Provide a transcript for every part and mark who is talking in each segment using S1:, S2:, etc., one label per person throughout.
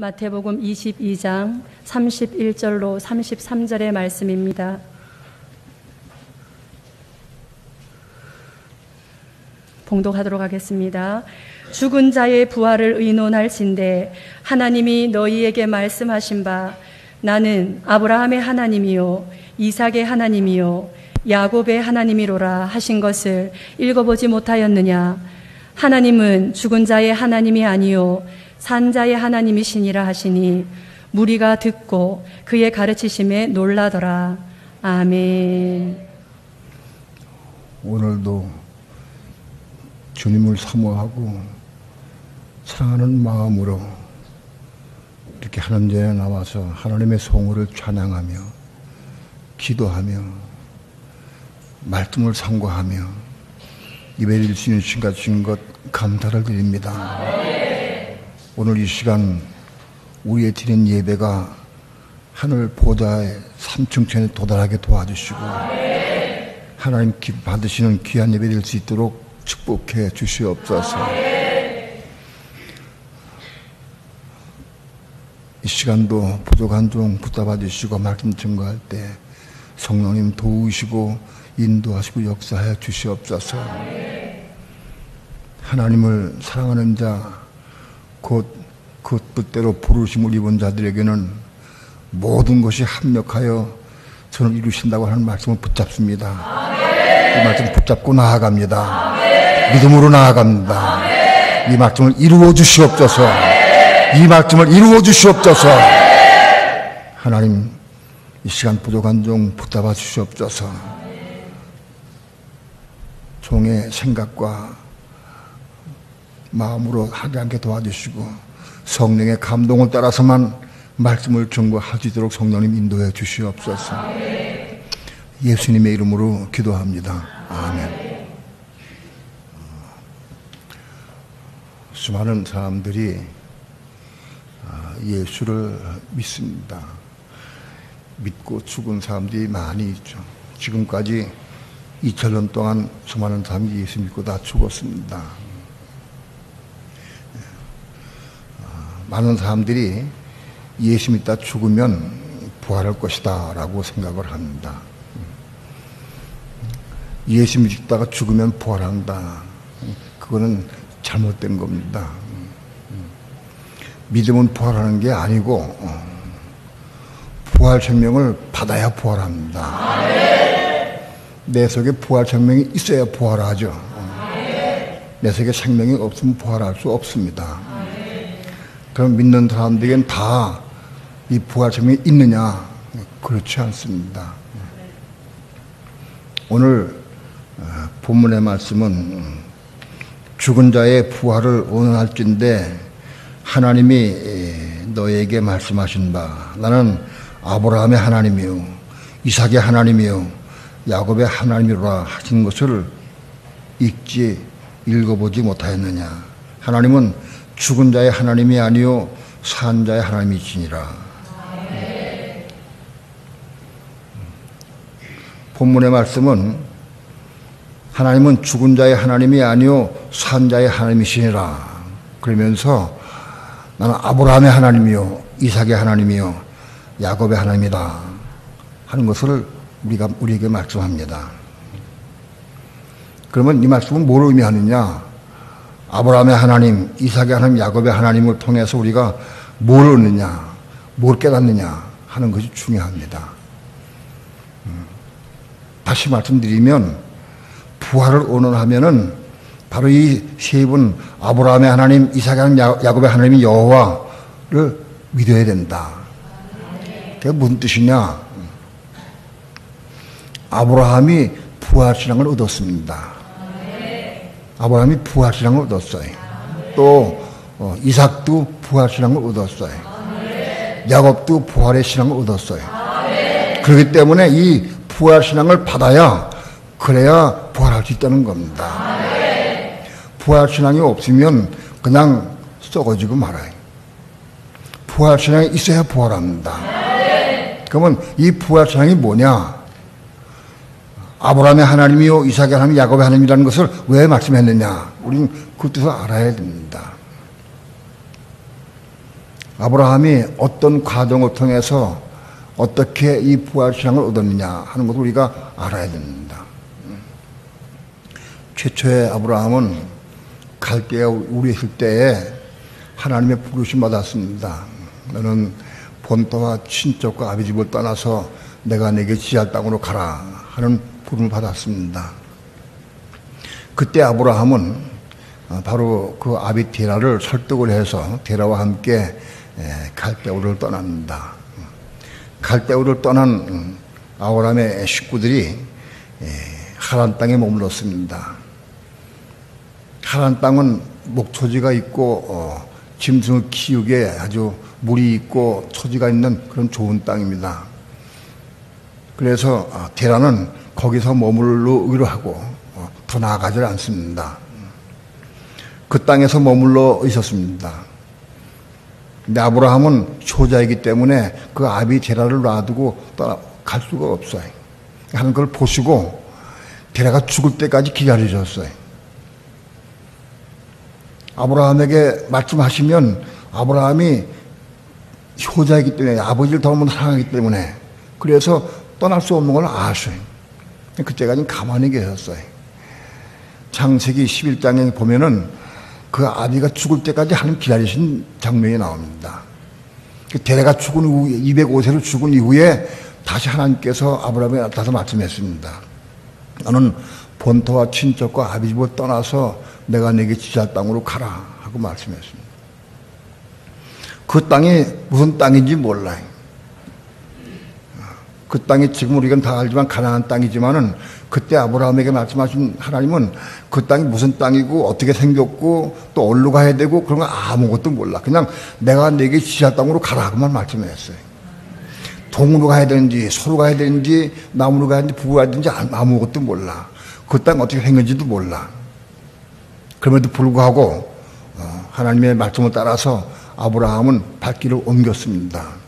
S1: 마태복음 22장 31절로 33절의 말씀입니다. 봉독하도록 하겠습니다. 죽은 자의 부활을 의논할진대 하나님이 너희에게 말씀하신 바 나는 아브라함의 하나님이요 이삭의 하나님이요 야곱의 하나님이로라 하신 것을 읽어보지 못하였느냐. 하나님은 죽은 자의 하나님이 아니요 산 자의 하나님이시니라 하시니 무리가 듣고 그의 가르치심에 놀라더라. 아멘.
S2: 오늘도 주님을 사모하고 사랑하는 마음으로 이렇게 하나님 전에 나와서 하나님의 성호를 찬양하며 기도하며 말씀을 상고하며 예배드릴 수 있는 시간 주신 것 감사를 드립니다. 오늘 이 시간 우리의 드린 예배가 하늘 보좌의 3층천에 도달하게 도와주시고 하나님 받으시는 귀한 예배 될 수 있도록 축복해 주시옵소서. 이 시간도 부족한 종 붙잡아 주시고 말씀 증거할 때 성령님 도우시고 인도하시고 역사해 주시옵소서. 하나님을 사랑하는 자 곧 그 뜻대로 부르심을 입은 자들에게는 모든 것이 합력하여 저를 이루신다고 하는 말씀을 붙잡습니다. 이 말씀 붙잡고 나아갑니다. 믿음으로 나아갑니다. 이 말씀을 이루어 주시옵소서. 이 말씀을 이루어 주시옵소서. 하나님 이 시간 부족한 종 붙잡아 주시옵소서. 종의 생각과 마음으로 하지 않게 도와주시고 성령의 감동을 따라서만 말씀을 증거할 수 있도록 성령님 인도해 주시옵소서. 예수님의 이름으로 기도합니다. 아멘. 수많은 사람들이 예수를 믿습니다. 믿고 죽은 사람들이 많이 있죠. 지금까지 2000년 동안 수많은 사람이 예수 믿고 다 죽었습니다. 많은 사람들이 예수 믿다 죽으면 부활할 것이다 라고 생각을 합니다. 예수 믿다가 죽으면 부활한다. 그거는 잘못된 겁니다. 믿음은 부활하는 게 아니고 부활 생명을 받아야 부활합니다. 내 속에 부활 생명이 있어야 부활하죠. 내 속에 생명이 없으면 부활할 수 없습니다. 그럼 믿는 사람들에겐 다 이 부활 생명이 있느냐? 그렇지 않습니다. 오늘 본문의 말씀은 죽은 자의 부활을 원할진대 하나님이 너에게 말씀하신 바 나는 아브라함의 하나님이요 이삭의 하나님이요 야곱의 하나님이로라 하신 것을 읽어보지 못하였느냐. 하나님은 죽은 자의 하나님이 아니요 산 자의 하나님이시니라. 본문의 말씀은 하나님은 죽은 자의 하나님이 아니요 산 자의 하나님이시니라. 그러면서 나는 아브라함의 하나님이요 이삭의 하나님이요 야곱의 하나님이다 하는 것을 우리에게 말씀합니다. 그러면 이 말씀은 뭘 의미하느냐? 아브라함의 하나님, 이삭의 하나님, 야곱의 하나님을 통해서 우리가 뭘 얻느냐, 뭘 깨닫느냐 하는 것이 중요합니다. 다시 말씀드리면 부활을 원하면은 바로 이 세 분 아브라함의 하나님, 이삭의 하나님, 야곱의 하나님이 여호와를 믿어야 된다. 그게 무슨 뜻이냐? 아브라함이 부활신앙을 얻었습니다. 아브라함이 부활신앙을 얻었어요. 또 이삭도 부활신앙을 얻었어요. 야곱도 부활의 신앙을 얻었어요. 그렇기 때문에 이 부활신앙을 받아야 그래야 부활할 수 있다는 겁니다. 부활신앙이 없으면 그냥 썩어지고 말아요. 부활신앙이 있어야 부활합니다. 그러면 이 부활신앙이 뭐냐? 아브라함의 하나님이요 이삭의 하나님 야곱의 하나님이라는 것을 왜 말씀했느냐? 우리는 그 뜻을 알아야 됩니다. 아브라함이 어떤 과정을 통해서 어떻게 이 부활신앙을 얻었느냐 하는 것을 우리가 알아야 됩니다. 최초의 아브라함은 갈대아 우리에 있을 때에 하나님의 부르심 받았습니다. 너는 본토와 친족과 아비 집을 떠나서 내가 내게 지할 땅으로 가라 하는 부름을 받았습니다. 그때 아브라함은 바로 그 아비 데라를 설득을 해서 데라와 함께 갈대우를 떠납니다. 갈대우를 떠난 아브라함의 식구들이 하란 땅에 머물렀습니다. 하란 땅은 목초지가 있고 짐승을 키우기에 아주 물이 있고 초지가 있는 그런 좋은 땅입니다. 그래서 데라는 거기서 머물르기로 하고 더 나아가지 않습니다. 그 땅에서 머물러 있었습니다. 근데 아브라함은 효자이기 때문에 그 아비 데라를 놔두고 갈 수가 없어요. 하는 걸 보시고 데라가 죽을 때까지 기다리셨어요. 아브라함에게 말씀하시면 아브라함이 효자이기 때문에 아버지를 너무 사랑하기 때문에 그래서 떠날 수 없는 걸 아셔요. 그때까지는 가만히 계셨어요. 창세기 11장에 보면은 그 아비가 죽을 때까지 하나님 기다리신 장면이 나옵니다. 데라가 죽은 후 205세로 죽은 이후에 다시 하나님께서 아브라함에 나타나서 말씀했습니다. 너는 본토와 친척과 아비 집을 떠나서 내가 내게 지시할 땅으로 가라 하고 말씀했습니다. 그 땅이 무슨 땅인지 몰라요. 그 땅이 지금 우리가 다 알지만 가나안 땅이지만은 그때 아브라함에게 말씀하신 하나님은 그 땅이 무슨 땅이고 어떻게 생겼고 또 어디로 가야 되고 그런 거 아무것도 몰라. 그냥 내가 내게 지시할 땅으로 가라 하고만 말씀했어요. 동으로 가야 되는지 서로 가야 되는지 남으로 가야 되는지 북으로 가야 되는지 아무것도 몰라. 그 땅 어떻게 생겼는지도 몰라. 그럼에도 불구하고 하나님의 말씀을 따라서 아브라함은 발길을 옮겼습니다.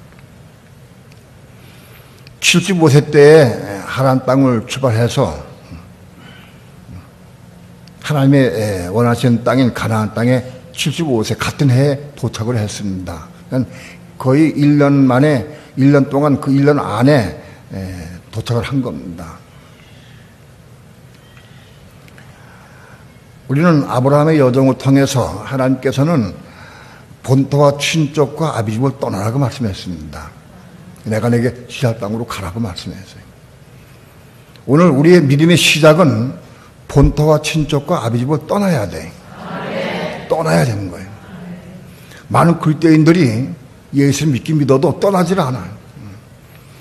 S2: 75세 때에 하란 땅을 출발해서 하나님의 원하시는 땅인 가나안 땅에 75세 같은 해에 도착을 했습니다. 거의 1년 만에 1년 동안 그 1년 안에 도착을 한 겁니다. 우리는 아브라함의 여정을 통해서 하나님께서는 본토와 친족과 아비 집을 떠나라고 말씀했습니다. 내가 내게 지시할 땅으로 가라고 말씀했어요. 오늘 우리의 믿음의 시작은 본토와 친족과 아비 집을 떠나야 돼. 떠나야 되는 거예요. 많은 그리스도인들이 예수를 믿긴 믿어도 떠나질 않아요.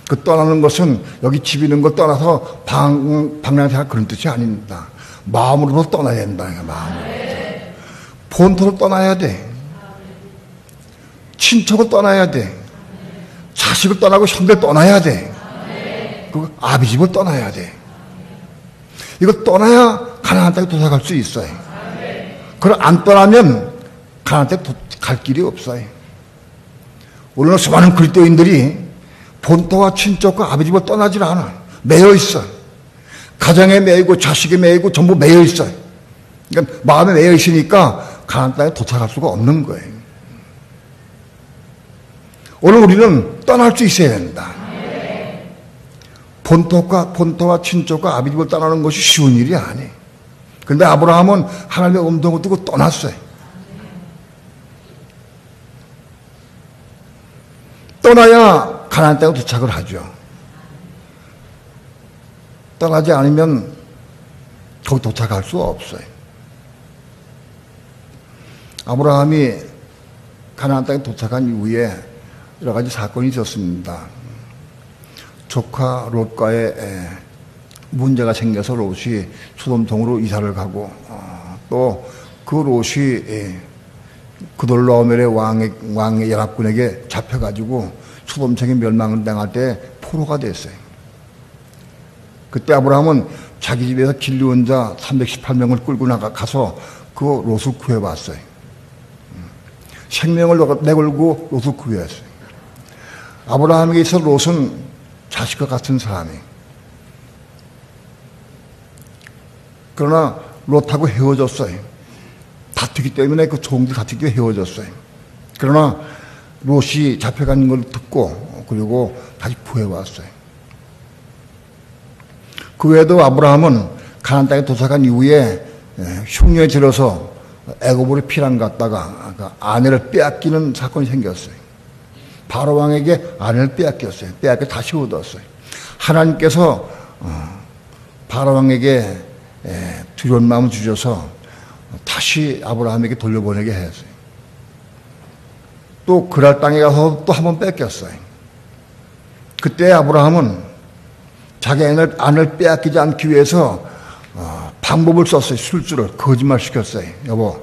S2: 그 떠나는 것은 여기 집 있는 걸 떠나서 방랑생활 그런 뜻이 아닙니다. 마음으로 떠나야 된다. 마음으로. 본토를 떠나야 돼. 친척을 떠나야 돼. 자식을 떠나고 형제를 떠나야 돼. 그 아비 집을 떠나야 돼. 이거 떠나야 가나안 땅에 도착할 수 있어요. 그걸 안 떠나면 가나안 땅에 갈 길이 없어요. 오늘 수많은 그리스도인들이 본토와 친척과 아비 집을 떠나질 않아. 매여 있어. 가정에 매이고 자식에 매이고 전부 매여 있어요. 그러니까 마음에 매여 있으니까 가나안 땅에 도착할 수가 없는 거예요. 오늘 우리는 떠날 수 있어야 된다. 본토와 친족과 아비 집을 떠나는 것이 쉬운 일이 아니에요. 그런데 아브라함은 하나님의 음성을 듣고 떠났어요. 떠나야 가나안 땅에 도착을 하죠. 떠나지 않으면 거기 도착할 수가 없어요. 아브라함이 가나안 땅에 도착한 이후에 여러 가지 사건이 있었습니다. 조카 롯과의 문제가 생겨서 롯이 소돔성으로 이사를 가고 또 그 롯이 그돌라오멜의 왕의 연합군에게 잡혀가지고 소돔성이 멸망을 당할 때 포로가 됐어요. 그때 아브라함은 자기 집에서 길르온 자 318명을 끌고 나가서 그 롯을 구해봤어요. 생명을 내걸고 롯을 구해왔어요. 아브라함에게 있어 롯은 자식과 같은 사람이에요. 그러나 롯하고 헤어졌어요. 다투기 때문에 그 종들 다투기 헤어졌어요. 그러나 롯이 잡혀간 걸 듣고 그리고 다시 구해왔어요. 그 외에도 아브라함은 가나안 땅에 도착한 이후에 흉년에 들어서 애굽으로 피난 갔다가 아내를 빼앗기는 사건이 생겼어요. 바로 왕에게 아내를 빼앗겼어요. 빼앗겨 다시 얻었어요. 하나님께서 바로 왕에게 두려운 마음을 주셔서 다시 아브라함에게 돌려보내게 했어요. 또 그랄 땅에 가서 또 한 번 뺏겼어요. 그때 아브라함은 자기 아내를 빼앗기지 않기 위해서 방법을 썼어요. 술주를 거짓말 시켰어요. 여보,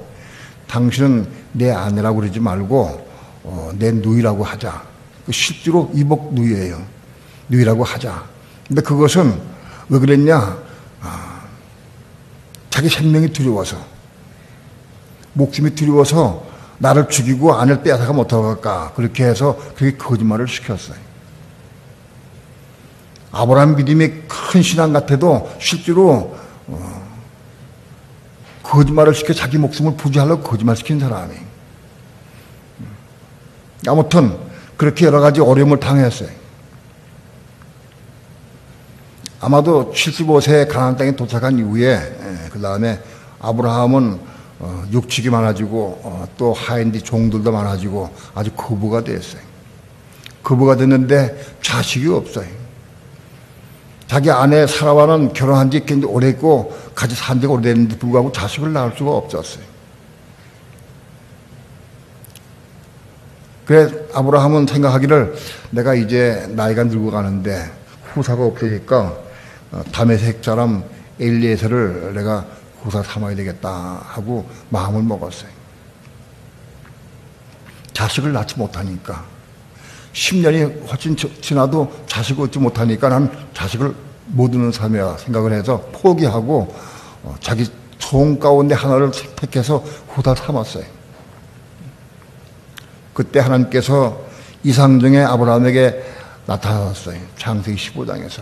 S2: 당신은 내 아내라고 그러지 말고 내 누이라고 하자. 실제로 이복 누이예요. 누이라고 하자. 근데 그것은 왜 그랬냐? 자기 생명이 두려워서, 목숨이 두려워서 나를 죽이고 아내를 빼앗아가면 어떡할까? 그렇게 해서 그렇게 거짓말을 시켰어요. 아브라함 믿음이 큰 신앙 같아도 실제로 거짓말을 시켜 자기 목숨을 부지하려고 거짓말시킨 사람이. 아무튼 그렇게 여러 가지 어려움을 당했어요. 아마도 75세에 가나안 땅에 도착한 이후에 그 다음에 아브라함은 육축이 많아지고 또 하인디 종들도 많아지고 아주 거부가 됐어요. 거부가 됐는데 자식이 없어요. 자기 아내 사라와는 결혼한 지 굉장히 오래했고 같이 산 지가 오래됐는데 불구하고 자식을 낳을 수가 없었어요. 그래 아브라함은 생각하기를 내가 이제 나이가 늙어가는데 후사가 없으니까 다메섹 사람 엘리에셀을 내가 후사 삼아야 되겠다 하고 마음을 먹었어요. 자식을 낳지 못하니까 10년이 훨씬 지나도 자식을 얻지 못하니까 난 자식을 못 얻는 삶이야 생각을 해서 포기하고 자기 종 가운데 하나를 택해서 후사 삼았어요. 그때 하나님께서 이상중에 아브라함에게 나타났어요. 창세기 15장에서.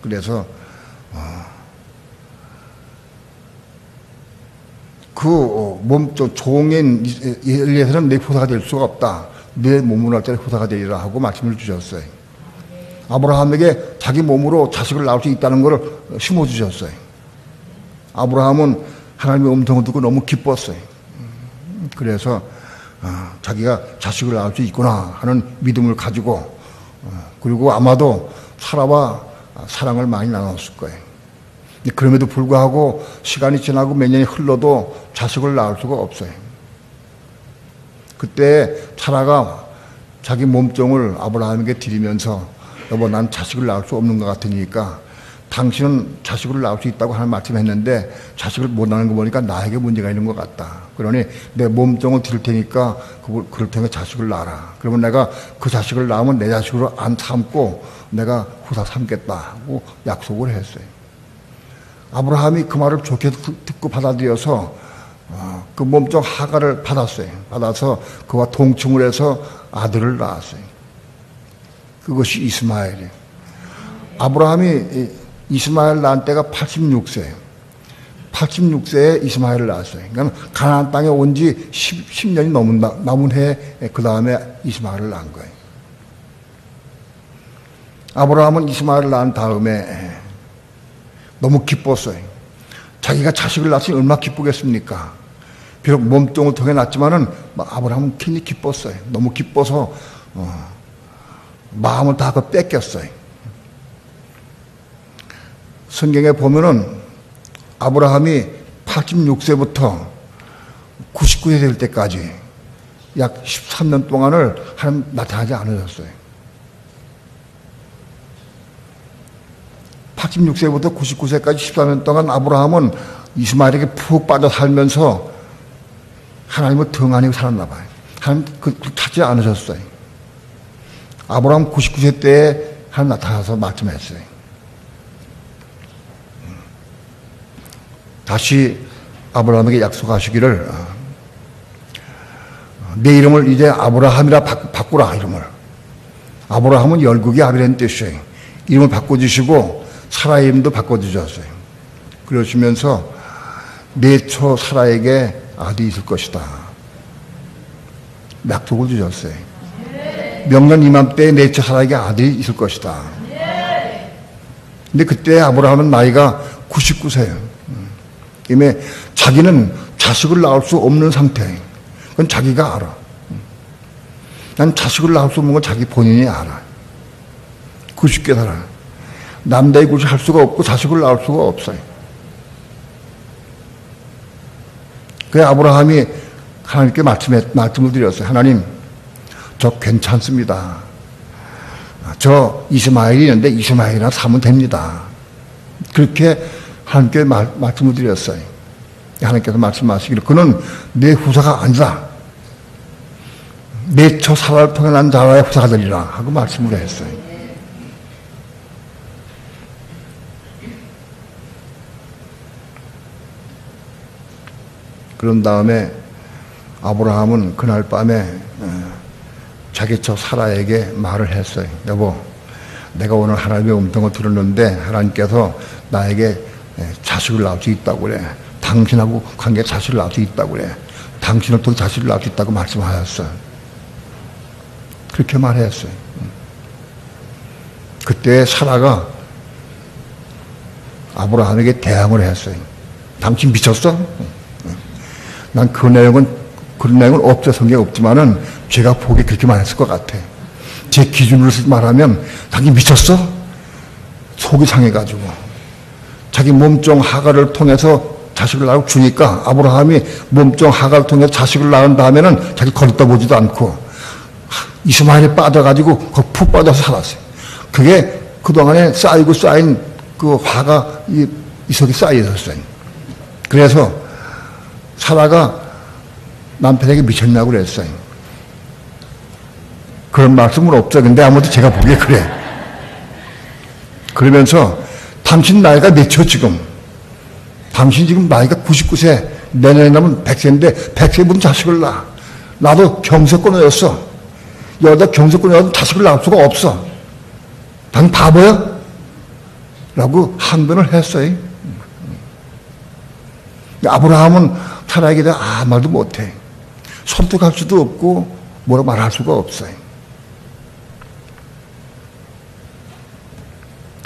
S2: 그래서 그 종인 엘리에셀은 내 후사가 될 수가 없다. 내 몸으로 할 때 후사가 되리라 하고 말씀을 주셨어요. 아브라함에게 자기 몸으로 자식을 낳을 수 있다는 것을 심어주셨어요. 아브라함은 하나님의 음성을 듣고 너무 기뻤어요. 그래서 자기가 자식을 낳을 수 있구나 하는 믿음을 가지고 그리고 아마도 사라와 사랑을 많이 나눴을 거예요. 그럼에도 불구하고 시간이 지나고 몇 년이 흘러도 자식을 낳을 수가 없어요. 그때 사라가 자기 몸종을 아브라함에게 드리면서 여보 난 자식을 낳을 수 없는 것 같으니까 당신은 자식을 낳을 수 있다고 하는 말씀했는데 자식을 못 낳는 거 보니까 나에게 문제가 있는 것 같다. 그러니 내 몸종을 드릴 테니까 그럴 테니까 자식을 낳아라. 그러면 내가 그 자식을 낳으면 내 자식으로 안 삼고 내가 후사 삼겠다 하고 약속을 했어요. 아브라함이 그 말을 좋게 듣고 받아들여서 그 몸종 하가를 받았어요. 받아서 그와 동침을 해서 아들을 낳았어요. 그것이 이스마엘이에요. 아브라함이 이스마엘 낳은 때가 86세예요. 86세에 이스마엘을 낳았어요. 그러니까 가나안 땅에 온 지 10년이 남은 해에 그 다음에 이스마엘을 낳은 거예요. 아브라함은 이스마엘을 낳은 다음에 너무 기뻤어요. 자기가 자식을 낳았으니 얼마나 기쁘겠습니까? 비록 몸종을 통해 낳았지만은 아브라함은 굉장히 기뻤어요. 너무 기뻐서 마음을 다 뺏겼어요. 성경에 보면은 아브라함이 86세부터 99세 될 때까지 약 13년 동안을 하나님 나타나지 않으셨어요. 86세부터 99세까지 14년 동안 아브라함은 이스마엘에게 푹 빠져 살면서 하나님을 등한히 살았나 봐요. 하나님 찾지 않으셨어요. 아브라함 99세 때에 하나님 나타나서 말씀했어요. 다시 아브라함에게 약속하시기를 내 이름을 이제 아브라함이라 바꾸라 이름을. 아브라함은 열국의 아비라는 뜻이에요. 이름을 바꿔주시고 사라의 이름도 바꿔주셨어요. 그러시면서 내 초 사라에게 아들이 있을 것이다. 약속을 주셨어요. 명년 이맘때에 넷째 사라에게 아들이 있을 것이다. 근데 그때 아브라함은 나이가 99세예요. 이미 자기는 자식을 낳을 수 없는 상태예요. 그건 자기가 알아. 난 자식을 낳을 수 없는 건 자기 본인이 알아. 90개 살아. 남자의 굳이 할 수가 없고 자식을 낳을 수가 없어요. 그래서 아브라함이 하나님께 말씀을 드렸어요. 하나님, 저 괜찮습니다. 저 이스마엘이 있는데 이스마엘이나 사면 됩니다. 그렇게 하나님께 말씀을 드렸어요. 하나님께서 말씀하시기를 그는 내 후사가 아니다. 내 처 사라를 통해 난 자라의 후사가 되리라 하고 말씀을 했어요. 그런 다음에 아브라함은 그날 밤에 자기 처 사라에게 말을 했어요. 여보, 내가 오늘 하나님의 음성을 들었는데 하나님께서 나에게 자식을 낳을 수 있다고 그래. 당신하고 관계 자식을 낳을 수 있다고 그래. 당신을 통해 자식을 낳을 수 있다고 말씀하셨어요. 그렇게 말했어요. 그때 사라가 아브라함에게 대항을 했어요. 당신 미쳤어? 난 그런 내용은 없어 성경에 없지만은 제가 보기에 그렇게 말했을 것 같아. 제 기준으로 말하면 당신 미쳤어? 속이 상해가지고 자기 몸종 하갈을 통해서 자식을 낳고 주니까 아브라함이 몸종 하갈을 통해서 자식을 낳은 다음에는 자기 거르다 보지도 않고 이스마엘에 빠져가지고 거기 푹 빠져서 살았어요. 그게 그동안에 쌓인 그 화가 이 속에 쌓여 있었어요. 그래서 사라가 남편에게 미쳤냐고 그랬어요. 그런 말씀은 없죠. 근데 아무튼 제가 보기에 그래. 그러면서 당신 나이가 몇이요 지금? 당신 지금 나이가 99세, 내년에 나면 100세인데 100세분 자식을 낳아. 나도 경서권이었어. 여자 경서권이어도 자식을 낳을 수가 없어. 당신 바보야? 라고 항변을 했어요. 아브라함은 사라에게 대해 아무 말도 못해. 설득할 수도 없고 뭐라 말할 수가 없어요.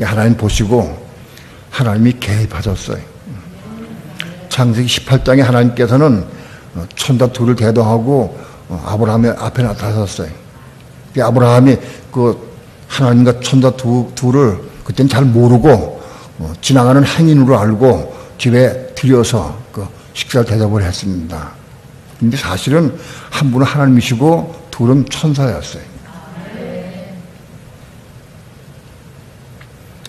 S2: 하나님 보시고 하나님이 개입하셨어요. 창세기 18장에 하나님께서는 천사 둘을 대동하고 아브라함의 앞에 나타나셨어요. 아브라함이 그 하나님과 천사 둘을 그때는 잘 모르고 지나가는 행인으로 알고 집에 들여서 그 식사를 대접을 했습니다. 근데 사실은 한 분은 하나님이시고 둘은 천사였어요.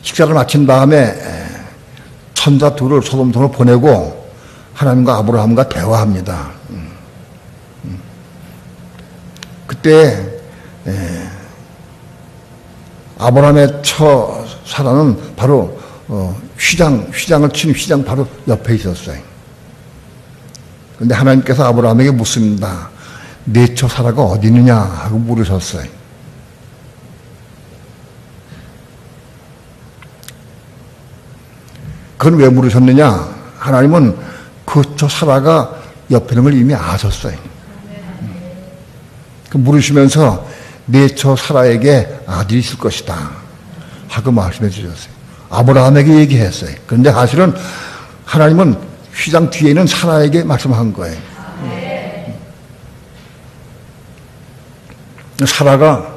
S2: 식사를 마친 다음에 천사 둘을 소돔성으로 보내고 하나님과 아브라함과 대화합니다. 그때 아브라함의 처 사라는 바로 휘장을 치는 휘장 바로 옆에 있었어요. 그런데 하나님께서 아브라함에게 묻습니다. 내 처 사라가 어디 있느냐 하고 물으셨어요. 그건 왜 물으셨느냐? 하나님은 그 처 사라가 옆에 있는 걸 이미 아셨어요. 그 물으시면서 내 처 사라에게 아들이 있을 것이다 하고 말씀해 주셨어요. 아브라함에게 얘기했어요. 그런데 사실은 하나님은 휘장 뒤에 있는 사라에게 말씀한 거예요. 사라가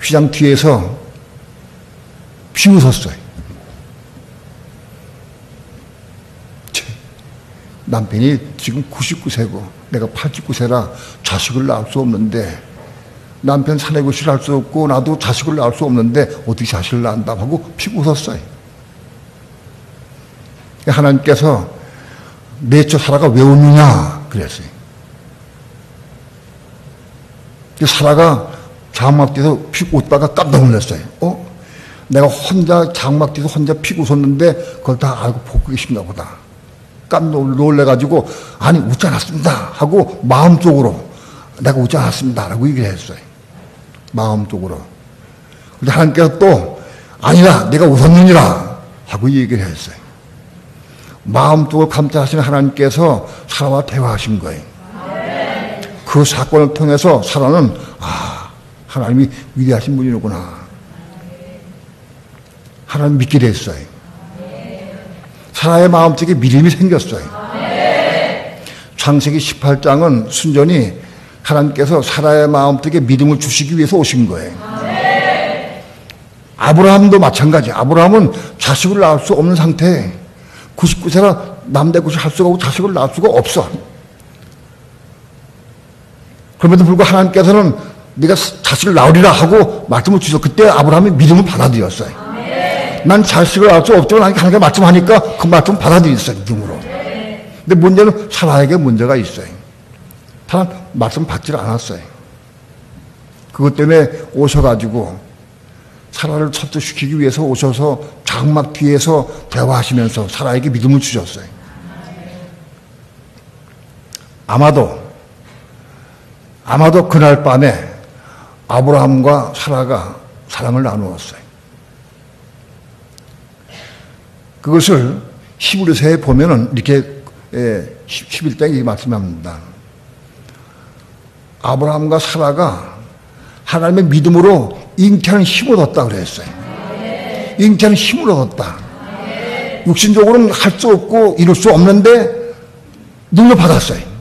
S2: 휘장 뒤에서 비웃었어요. 남편이 지금 99세고 내가 89세라 자식을 낳을 수 없는데 남편 사내구실을 할 수 없고 나도 자식을 낳을 수 없는데 어떻게 자식을 낳는다 하고 피고 웃었어요. 하나님께서 내 처 사라가 왜 웃느냐 그랬어요. 사라가 장막 뒤에서 피고 웃다가 깜짝 놀랐어요. 내가 혼자 장막 뒤에서 혼자 피고 웃었는데 그걸 다 알고 보고 계신가 보다. 깜짝 놀래가지고 아니 웃지 않았습니다 하고 마음속으로 내가 웃지 않았습니다 라고 얘기를 했어요. 마음속으로. 근데 하나님께서 또 아니라 내가 웃었느니라 하고 얘기를 했어요. 마음속으로 감찰하시는 하나님께서 사라와 대화하신 거예요. 그 그 사건을 통해서 사라는 하나님이 위대하신 분이구나. 하나님 믿게 됐어요. 사라의 마음속에 믿음이 생겼어요. 창세기 18장은 순전히 하나님께서 사라의 마음속에 믿음을 주시기 위해서 오신 거예요. 아브라함도 마찬가지. 아브라함은 자식을 낳을 수 없는 상태에 99세라 남대구시 할 수가 없고 자식을 낳을 수가 없어. 그럼에도 불구하고 하나님께서는 네가 자식을 낳으리라 하고 말씀을 주셔서 그때 아브라함이 믿음을 받아들였어요. 난 자식을 낳을 수 없지만 하나님께 말씀하니까 그 말씀 받아들였어요. 믿음으로. 근데 문제는 사라에게 문제가 있어요. 사라 말씀 받질 않았어요. 그것 때문에 오셔가지고 사라를 설득시키기 위해서 오셔서 장막 뒤에서 대화하시면서 사라에게 믿음을 주셨어요. 아마도 그날 밤에 아브라함과 사라가 사랑을 나누었어요. 그것을 히브리서에 보면은 이렇게 11장에 이 말씀합니다. 아브라함과 사라가 하나님의 믿음으로 잉태하는 힘을 얻었다 그랬어요. 잉태하는 힘을 얻었다. 육신적으로는 할 수 없고 이룰 수 없는데 능력받았어요.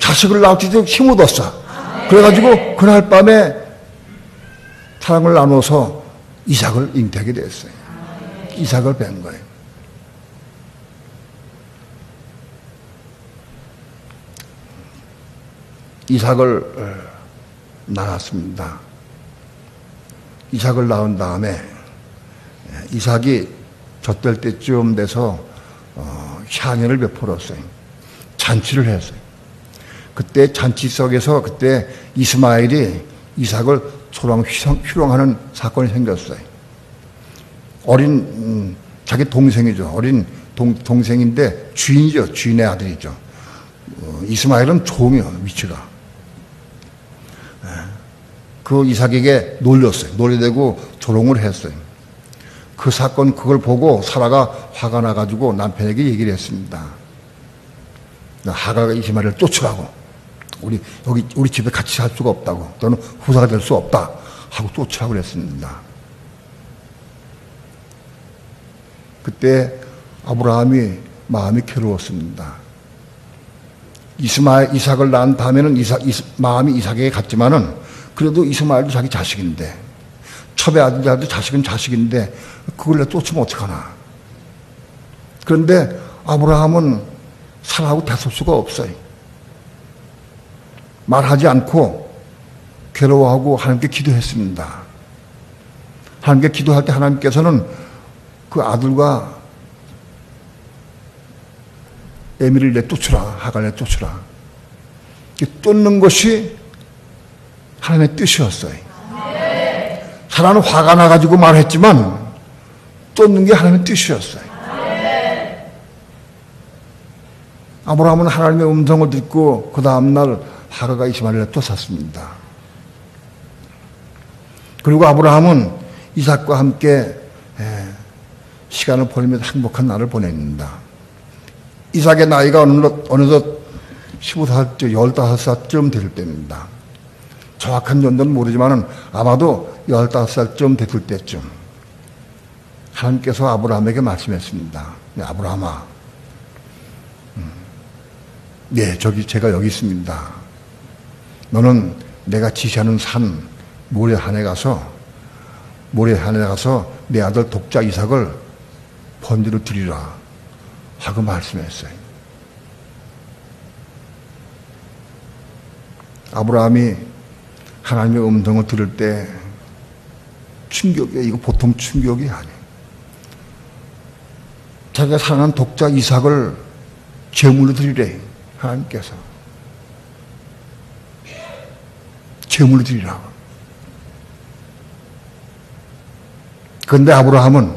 S2: 자식을 낳을 수 있도록 힘을 얻었어. 그래가지고 그날 밤에 사랑을 나눠서 이삭을 잉태하게 됐어요. 이삭을 뵌 거예요. 이삭을 낳았습니다. 이삭을 낳은 다음에 이삭이 젖될 때쯤 돼서 향연을 베풀었어요. 잔치를 했어요. 그때 잔치 속에서 그때 이스마엘이 이삭을 희롱하는 사건이 생겼어요. 어린 자기 동생이죠. 어린 동생인데 주인이죠. 주인의 아들이죠. 이스마엘은 종이요. 위치가. 그 이삭에게 놀렸어요. 놀려대고 조롱을 했어요. 그 사건 그걸 보고 사라가 화가 나가지고 남편에게 얘기를 했습니다. 하가가 이스마엘을 쫓으라고. 우리 집에 같이 살 수가 없다고. 너는 후사가 될 수 없다. 하고 쫓으라고 그랬습니다. 그때 아브라함이 마음이 괴로웠습니다. 이삭을 낳은 다음에는 마음이 이삭에게 갔지만은 그래도 이스마엘도 자기 자식인데 첩의 아들도 자식은 자식인데 그걸 내 쫓으면 어떡하나. 그런데 아브라함은 사라하고 다툴 수가 없어요. 말하지 않고 괴로워하고 하나님께 기도했습니다. 하나님께 기도할 때 하나님께서는 그 아들과 에미를 내쫓으라. 하가를 내쫓으라. 쫓는 것이 하나님의 뜻이었어요. 사라는 화가 나가지고 말했지만 쫓는 게 하나님의 뜻이었어요. 아브라함은 하나님의 음성을 듣고 그 다음날 하가가 이스마엘을 쫓았습니다. 그리고 아브라함은 이삭과 함께 시간을 보내면서 행복한 날을 보냅니다. 이삭의 나이가 어느덧 15살, 15살쯤 될 때입니다. 정확한 연도는 모르지만 아마도 15살쯤 됐을 때쯤 하나님께서 아브라함에게 말씀했습니다. 아브라함아, 네, 제가 여기 있습니다. 너는 내가 지시하는 산 모레한에 가서 내 아들 독자 이삭을 번제로 드리라 하고 말씀했어요. 아브라함이 하나님의 음성을 들을 때 충격이에요. 이거 보통 충격이 아니에요. 자기가 사랑하는 독자 이삭을 제물로 드리래. 하나님께서 제물로 드리라고. 그런데 아브라함은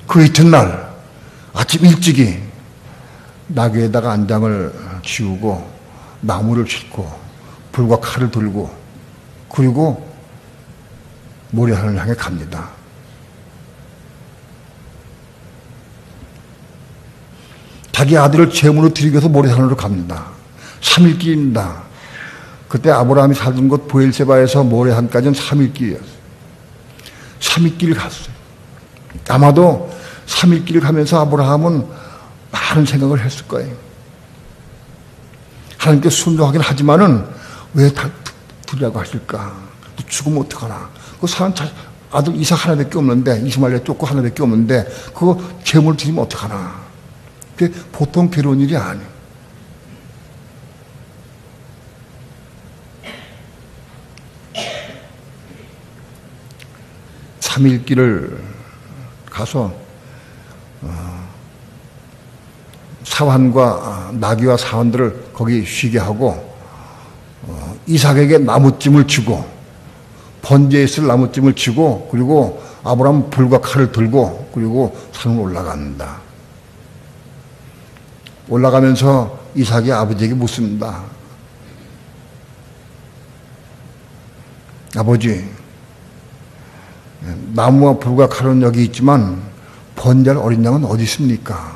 S2: 그 이튿날 아침 일찍이 나귀에다가 안장을 지우고 나무를 싣고 불과 칼을 들고 그리고 모리아를 향해 갑니다. 자기 아들을 제물로 드리기 위해서 모리아산으로 갑니다. 3일길입니다. 그때 아브라함이 살던 곳 브엘세바에서 모레산까지는 3일길이었어요. 3일길 갔어요. 아마도 3일길 가면서 아브라함은 많은 생각을 했을 거예요. 하나님께 순종하긴 하지만은 왜 다 두려고 하실까? 죽으면 어떡하나? 그 사람 아들 이삭 하나밖에 없는데, 이스마엘에 쫓고 하나밖에 없는데, 그거 재물 드리면 어떡하나? 그게 보통 괴로운 일이 아니에요. 삼일길을 가서 사환과 나귀와 사환들을 거기 쉬게 하고 이삭에게 나무찜을 주고 번제에 있을 나무찜을 주고 그리고 아브라함 불과 칼을 들고 그리고 산을 올라간다. 올라가면서 이삭이 아버지에게 묻습니다. 아버지, 나무와 불과 칼은 여기 있지만 번제할 어린 양은 어디 있습니까?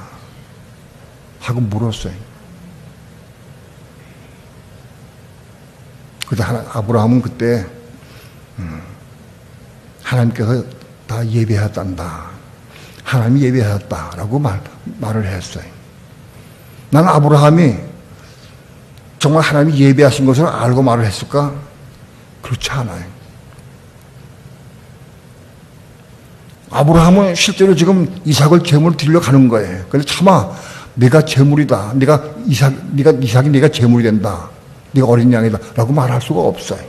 S2: 하고 물었어요. 그때 아브라함은 그때 하나님께서 다 예배하였단다. 하나님이 예배하였다라고 말을 했어요. 나는 아브라함이 정말 하나님이 예배하신 것을 알고 말을 했을까? 그렇지 않아요. 아브라함은 실제로 지금 이삭을 제물로 드리려 가는 거예요. 그래서 차마 네가 제물이다. 네가 이삭이 네가 제물이 된다. 네가 어린 양이다. 라고 말할 수가 없어요.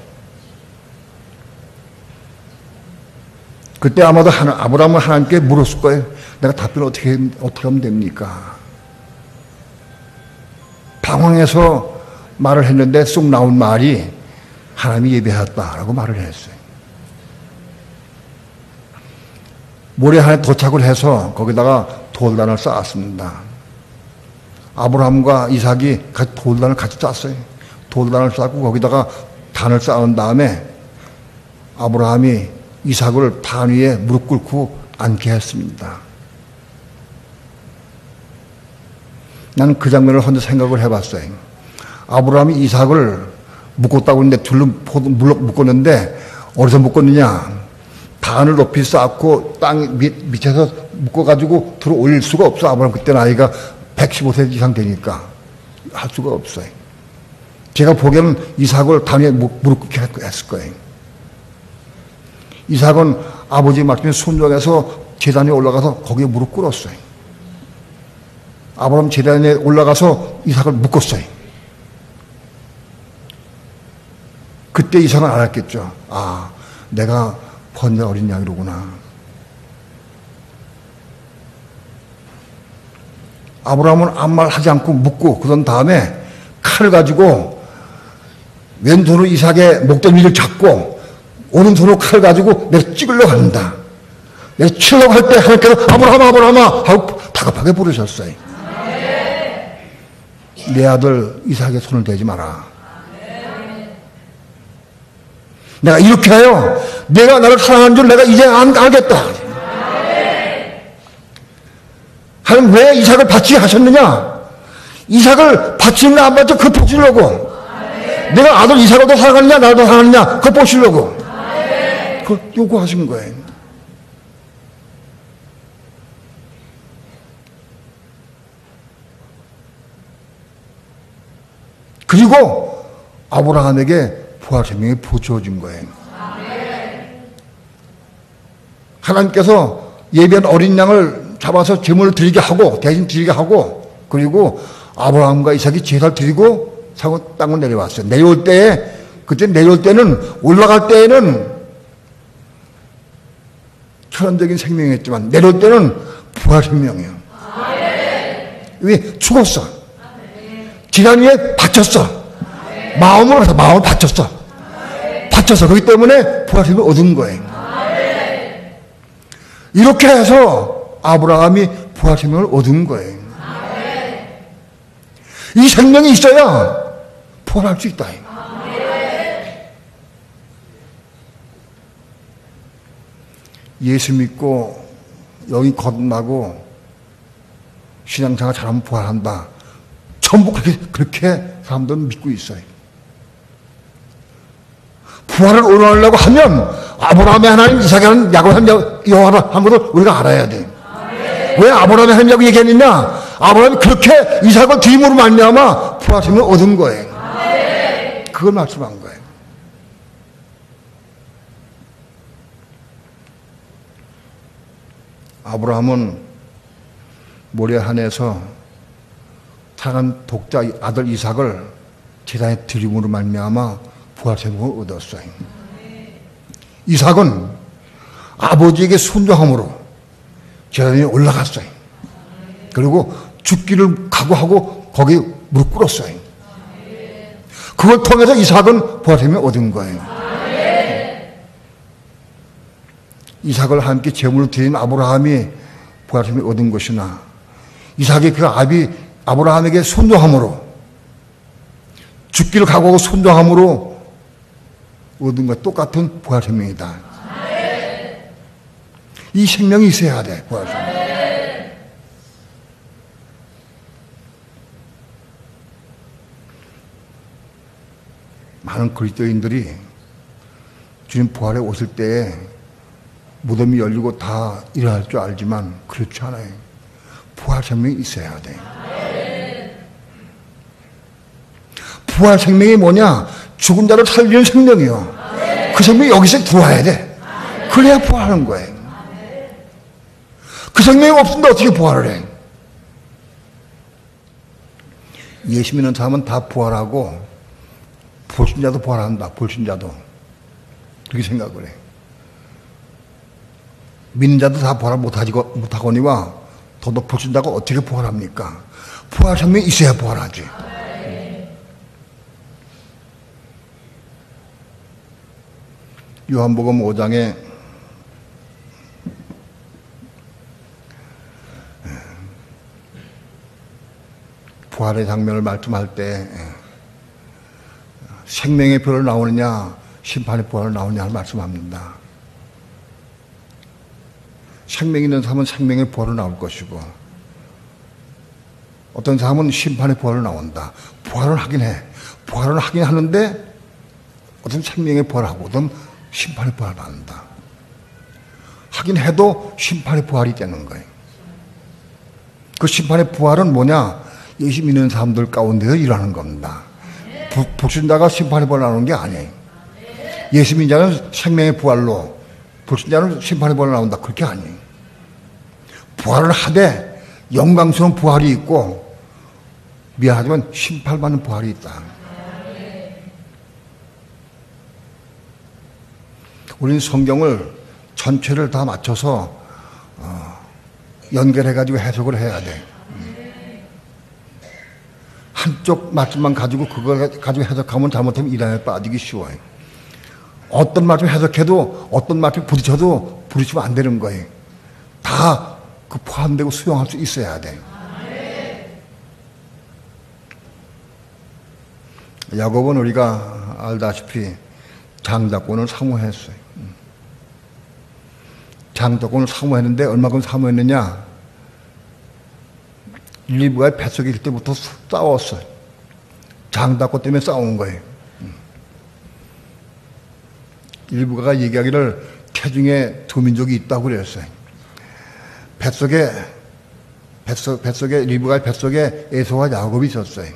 S2: 그때 아마도 아브라함은 하나님께 물었을 거예요. 내가 답변을 어떻게 하면 됩니까? 방황해서 말을 했는데 쏙 나온 말이 하나님이 예배하였다라고 말을 했어요. 모래산에 도착을 해서 거기다가 돌단을 쌓았습니다. 아브라함과 이삭이 돌단을 같이 쌓았어요. 돌단을 쌓고 거기다가 단을 쌓은 다음에 아브라함이 이삭을 단 위에 무릎 꿇고 앉게 했습니다. 나는 그 장면을 혼자 생각을 해봤어요. 아브라함이 이삭을 묶었다고 했는데 둘로 묶었는데 어디서 묶었느냐? 단을 높이 쌓고 땅 밑에서 묶어가지고 들어 올릴 수가 없어. 아브라함 그때 나이가 115세 이상 되니까 할 수가 없어요. 제가 보기에는 이삭을 단 위에 무릎 꿇게 했을 거예요. 이삭은 아버지 말씀에 순종해서 제단에 올라가서 거기에 무릎 꿇었어요. 아브라함 제단에 올라가서 이삭을 묶었어요. 그때 이삭은 알았겠죠. 아, 내가 번제 어린 양이로구나. 아브라함은 아무 말 하지 않고 묶고 그런 다음에 칼을 가지고 왼손으로 이삭의 목덜미를 잡고 오른손으로 칼을 가지고 내가 찍으려고 한다. 내가 치려고 할 때 하나님께서 아브라함아 하고 다급하게 부르셨어요. 내 아들 이삭의 손을 대지 마라. 내가 이렇게 하여 내가 나를 사랑하는 줄 내가 이제 알겠다. 하나님 왜 이삭을 바치게 하셨느냐? 이삭을 바치는가 안 바치는가 그거 보시려고. 내가 아들 이삭을 더 사랑하느냐 나를 더 사랑하느냐 그거 보시려고. 그걸 요구하신 거예요. 그리고 아브라함에게 부활 생명이 부어주어진 거예요. 하나님께서 예비한 어린 양을 잡아서 제물을 드리게 하고 대신 드리게 하고 그리고 아브라함과 이삭이 제사를 드리고 사고 땅을 내려왔어요. 내려올 때에 그때 내려올 때는 올라갈 때에는 천연적인 생명이었지만 내려올 때는 부활 생명이에요. 왜? 죽었어. 지난 위에 바쳤어. 마음을 바쳤어. 바쳐서 그렇기 때문에 부활 생명을 얻은 거예요. 이렇게 해서 아브라함이 부활 생명을 얻은 거예요. 이 생명이 있어야 부활할 수 있다. 예수 믿고 여기 거듭나고 신앙생활 잘하면 부활한다. 전부 그렇게 사람들은 믿고 있어요. 부활을 원하려고 하면 아브라함의 하나님, 이삭의 하나님, 야곱의 하나님, 여호와를 한 것을 우리가 알아야 돼. 왜 아브라함의 하나님이라고 얘기했느냐? 아브라함이 그렇게 이삭을 드림으로 말미암아 부활심을 얻은 거예요. 그걸 말씀한 거예요. 아브라함은 모레한에서 사랑한 독자 아들 이삭을 제단의 드림으로 말미암아 부활체복을 얻었어요. 이삭은 아버지에게 순종함으로 제단에 올라갔어요. 그리고 죽기를 각오하고 거기 무릎 꿇었어요. 그걸 통해서 이삭은 부활체복을 얻은 거예요. 이삭을 함께 제물로 드린 아브라함이 부활체복을 얻은 것이나 이삭의 그 아비 아브라함에게 순종함으로 죽기를 각오하고 순종함으로 얻은 것 똑같은 부활 생명이다. 이 생명이 있어야 돼. 부활 생명. 많은 그리스도인들이 주님 부활에 오실 때에 무덤이 열리고 다 일어날 줄 알지만 그렇지 않아요. 부활 생명이 있어야 돼. 부활 생명이 뭐냐? 죽은 자를 살리는 생명이요. 그 생명이 여기서 들어와야 돼. 그래야 부활하는 거예요. 그 생명이 없으면 어떻게 부활을 해? 예수 믿는 사람은 다 부활하고 불신자도 부활한다. 불신자도. 그렇게 생각을 해. 믿는 자도 다 부활 못하거니와 더더 불신자가 어떻게 부활합니까? 부활 생명이 있어야 부활하지. 요한복음 5장에 부활의 장면을 말씀할 때 생명의 별을 나오느냐 심판의 부활을 나오느냐를 말씀합니다. 생명 있는 사람은 생명의 부활을 나올 것이고 어떤 사람은 심판의 부활을 나온다. 부활을 하긴 해. 부활을 하긴 하는데 어떤 생명의 부활하고 어떤 심판의 부활을 받는다. 하긴 해도 심판의 부활이 되는 거예요. 그 심판의 부활은 뭐냐? 예수 믿는 사람들 가운데서 일하는 겁니다. 불신자가 심판의 부활을 나오는 게 아니에요. 예수 믿는 자는 생명의 부활로, 불신자는 심판의 부활을 나온다. 그렇게 아니에요. 부활을 하되 영광스러운 부활이 있고 미안하지만 심판받는 부활이 있다. 우리는 성경을 전체를 다 맞춰서 연결해가지고 해석을 해야 돼. 한쪽 말씀만 가지고 그걸 가지고 해석하면 잘못하면 이단에 빠지기 쉬워요. 어떤 말씀 해석해도 어떤 말씀 부딪혀도 부딪히면 안 되는 거예요. 다 그 포함되고 수용할 수 있어야 돼. 야곱은 우리가 알다시피 장자권을 사모했어요. 장자권을 사모했는데 얼마큼 사모했느냐? 리브가의 뱃속에 있을 때부터 싸웠어요. 장자권 때문에 싸운 거예요. 리브가가 얘기하기를 태중에 두 민족이 있다고 그랬어요. 뱃속에 리브가의 뱃속에 에서와 야곱이 있었어요.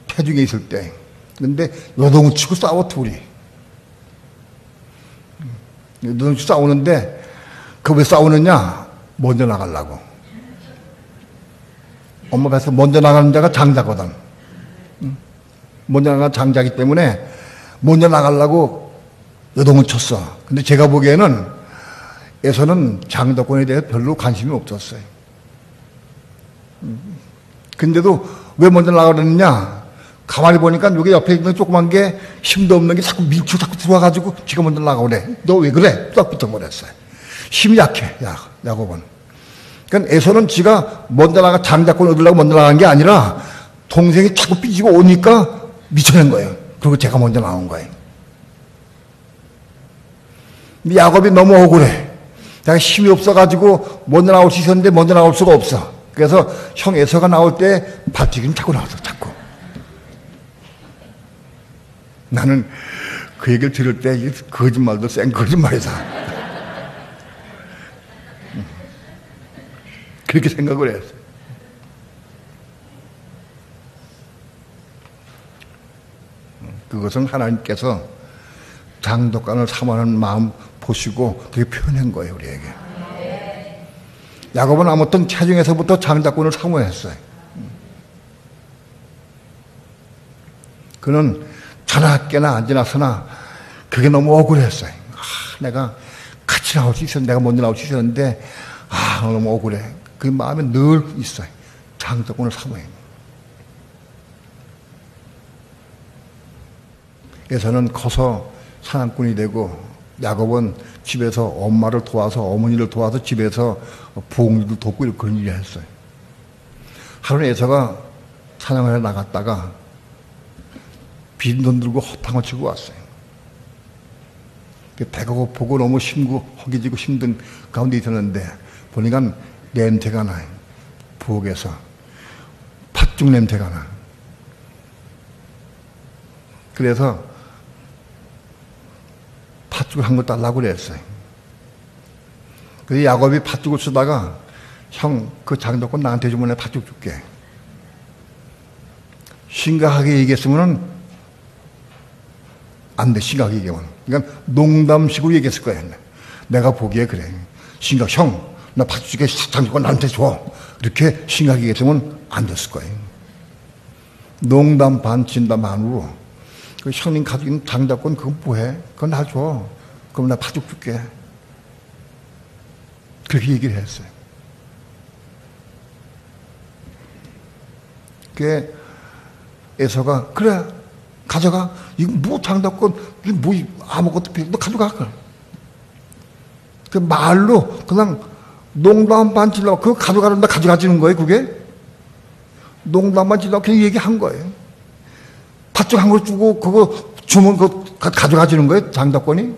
S2: 태중에 있을 때. 근데 요동을 치고 싸워 둘이. 요동을 치고 싸우는데 그 왜 싸우느냐? 먼저 나가려고. 엄마 뱃에서 먼저 나가는 자가 장자거든. 먼저 나가는 장자이기 때문에 먼저 나가려고 요동을 쳤어. 근데 제가 보기에는 에서는 장자권에 대해 별로 관심이 없었어요. 근데도 왜 먼저 나가려느냐? 가만히 보니까 여기 옆에 있는 조그만 게 힘도 없는 게 자꾸 밀치고 자꾸 들어와가지고 지가 먼저 나가오래. 너 왜 그래? 딱 붙어버렸어요. 힘이 약해, 야곱은. 그러니까 에서는 지가 먼저 나가 장자권 얻으려고 먼저 나간 게 아니라 동생이 자꾸 삐지고 오니까 미쳐낸 거예요. 그리고 제가 먼저 나온 거예요. 야곱이 너무 억울해. 내가 힘이 없어가지고 먼저 나올 수 있었는데 먼저 나올 수가 없어. 그래서 형 에서가 나올 때 발튀김 자꾸 나왔어, 자꾸. 나는 그 얘기를 들을 때 거짓말도 쌩 거짓말이다. 그렇게 생각을 했어요. 그것은 하나님께서 장독간을 사모하는 마음 보시고 그렇게 표현한 거예요, 우리에게. 야곱은 아무튼 체중에서부터 장작권을 사모했어요. 그는 자나깨나 안 지났으나 그게 너무 억울했어요. 내가 같이 나올 수 있었는데, 내가 먼저 나올 수 있었는데, 너무 억울해. 그 마음에 늘 있어요. 장작권을 사모해요. 에서는 커서 사냥꾼이 되고, 야곱은 집에서 엄마를 도와서, 어머니를 도와서 집에서 부엌일도 돕고 그런 일을 했어요. 하루는 에서가 사냥을 해 나갔다가 빈돈 들고 허탕을 치고 왔어요. 배가 고프고 너무 허기지고 힘든 가운데 있었는데 보니까 냄새가 나요. 부엌에서 팥죽 냄새가 나. 그래서 팥죽을 한 거 달라고 그랬어요. 그래서 야곱이 팥죽을 쓰다가 형, 그 장독권 나한테 주면 내가 팥죽 줄게. 심각하게 얘기했으면은 안 돼, 심각하게 얘기하면. 그러니까 농담식으로 얘기했을 거야. 내가 보기에 그래. 형, 나 팥죽 줄게. 장독권 나한테 줘. 이렇게 심각하게 얘기했으면 안 됐을 거예요. 농담 반, 진담 반으로. 그 형님 가지고 있는 장작권 그건 뭐해? 그건 나 줘. 그럼 나 팥죽 줄게. 그렇게 얘기를 했어요. 그게 에서가 그래 가져가. 이거 뭐 장작권 이거 뭐 아무것도 필요 없어. 너 가져가. 그 말로 그냥 농담 반 질러 그거 가져가는데 가져가지는 거예요. 그게 농담만 질러 그냥 얘기한 거예요. 팥죽 한 걸 주고 그거 주면 그거 가져가지는 거예요, 장작권이.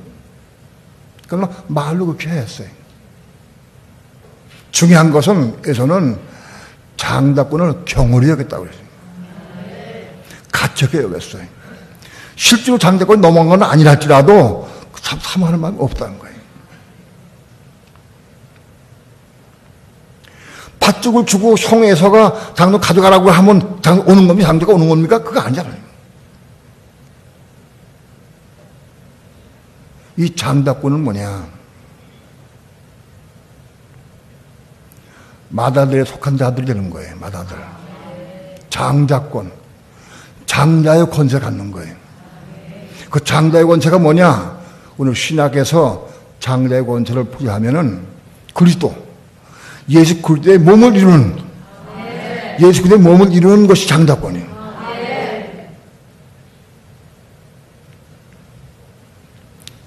S2: 그러나 말로 그렇게 했어요. 중요한 것은 에서는 장작권을 경홀히 여겼다고 그랬어요. 가볍게 여겼어요. 실제로 장작권이 넘어간 건 아니랄지라도 사모하는 마음이 없다는 거예요. 팥죽을 주고 형 에서가 장작 가져가라고 하면 장작 오는 겁니까? 장작가 오는 겁니까? 그거 아니잖아요. 이 장작권은 뭐냐? 마다들에 속한 자들이 되는 거예요. 마다들. 장작권. 장자의 권세 갖는 거예요. 그 장자의 권세가 뭐냐? 오늘 신약에서 장자의 권세를 부여하면은 그리스도. 예수 그리스도의 몸을 이루는. 예수 그리스도의 몸을 이루는 것이 장작권이에요.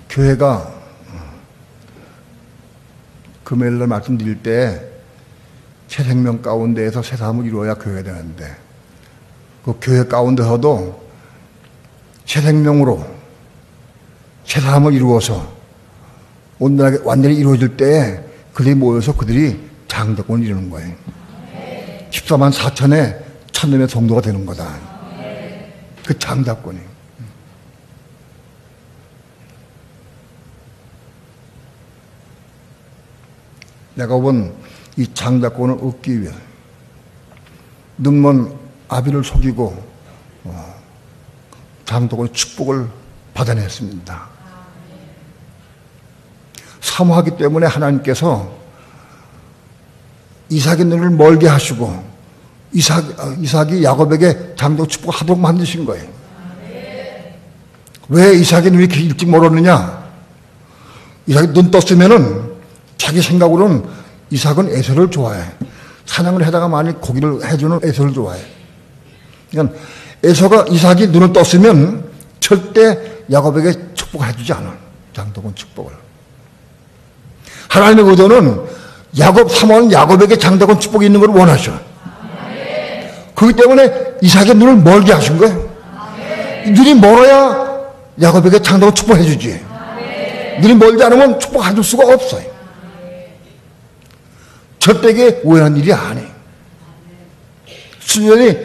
S2: 교회가 금요일날 말씀드릴 때 새 생명 가운데에서 새 삶을 이루어야 교회가 되는데 그 교회 가운데서도 새 생명으로 새 삶을 이루어서 온전하게 완전히 이루어질 때 그들이 모여서 그들이 장작권을 이루는 거예요. 14만 4천의 천년의 성도가 되는 거다. 그 장작권이. 야곱은 이 장작권을 얻기 위해 눈먼 아비를 속이고 장독권의 축복을 받아냈습니다. 사모하기 때문에 하나님께서 이삭의 눈을 멀게 하시고 이삭이 야곱에게 장독 축복을 하도록 만드신 거예요. 왜 이삭의 눈이 이렇게 일찍 멀었느냐? 이삭이 눈 떴으면은 자기 생각으로는 이삭은 에서를 좋아해. 사냥을 하다가 많이 고기를 해주는 에서를 좋아해. 그러니까 이삭이 눈을 떴으면 절대 야곱에게 축복을 해주지 않아. 장독권 축복을. 하나님의 의도는 야곱 사모하는 야곱에게 장독권 축복이 있는 걸 원하셔. 그렇기 때문에 이삭의 눈을 멀게 하신 거예요. 눈이 멀어야 야곱에게 장독권 축복해 주지. 눈이 멀지 않으면 축복해 줄 수가 없어요. 절대게 오해한 일이 아니에요. 순전히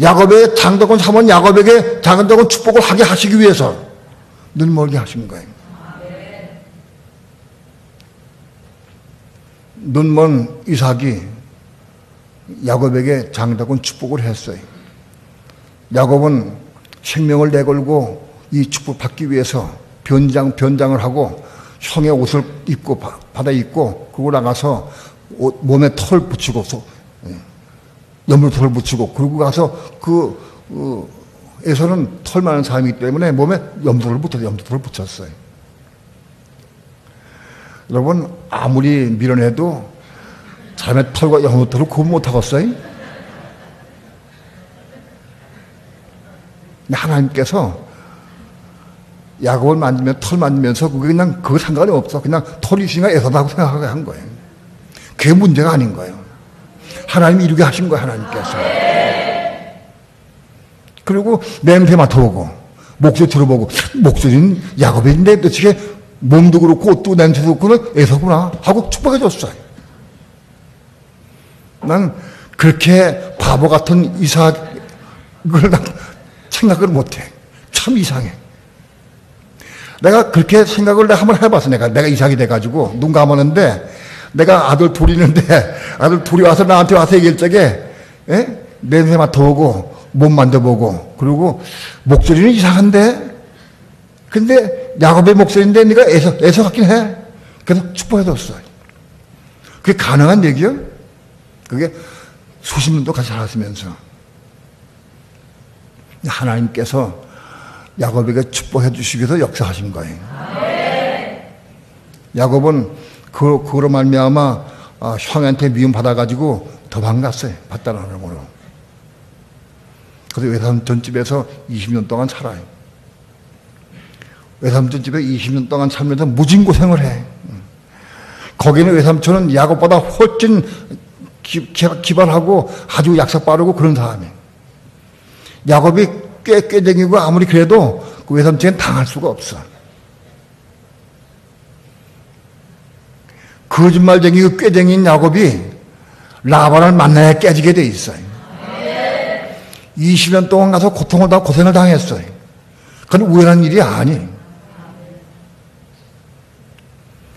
S2: 야곱의 장덕원 삼은 야곱에게 장덕원 축복을 하게 하시기 위해서 눈 멀게 하신 거예요. 눈먼 이삭이 야곱에게 장덕원 축복을 했어요. 야곱은 생명을 내걸고 이 축복 받기 위해서 변장을 하고 형의 옷을 입고 받아 입고 그러고 나가서 몸에 털 붙이고 염소털을 붙이고 그러고 가서 에서는 털 많은 사람이기 때문에 몸에 염소털을 붙였어요. 여러분 아무리 밀어내도 사람의 털과 염소털을 구분 못하겠어요? 하나님께서 야곱을 만지면 털 만지면서 그게 그냥 그거 상관이 없어. 그냥 털이 있으니까 애서다고 생각하게 한 거예요. 그게 문제가 아닌 거예요. 하나님이 이루게 하신 거예요, 하나님께서. 그리고 냄새 맡아보고 목소리 들어보고 목소리는 야곱인데 어떻게 몸도 그렇고 옷도 냄새도 그렇고 애서구나 하고 축복해 줬어요. 난 그렇게 바보 같은 이삭을 난 생각을 못해. 참 이상해. 내가 그렇게 생각을 내가 한번 해봤어. 내가 이삭이 돼가지고 눈 감았는데 내가 아들 둘이 있는데 아들 둘이 와서 나한테 와서 얘기할 적에 냄새 맡아보고 몸 만져보고 그리고 목소리는 이상한데 근데 야곱의 목소리인데 네가 애서 같긴 해. 그래서 축복해줬어. 그게 가능한 얘기요? 그게 수십 년도 같이 살았으면서 하나님께서 야곱에게 축복해 주시기 위해서 역사하신 거예요. 야곱은 그거로 말미암아 형한테 미움 받아가지고 도망갔어요. 받다는 사람으로. 그래서 외삼촌 집에서 20년 동안 살아요. 외삼촌 집에 20년 동안 살면서 무진고생을 해. 거기는 외삼촌은 야곱보다 훨씬 기발하고 아주 약삭 빠르고 그런 사람이에요. 야곱이 꾀쟁이고 아무리 그래도 그 외삼촌은 당할 수가 없어. 거짓말쟁이고 꾀쟁이인 야곱이 라반을 만나야 깨지게 돼 있어요. 20년 동안 가서 고통을 다 고생을 당했어요. 그건 우연한 일이 아니에요.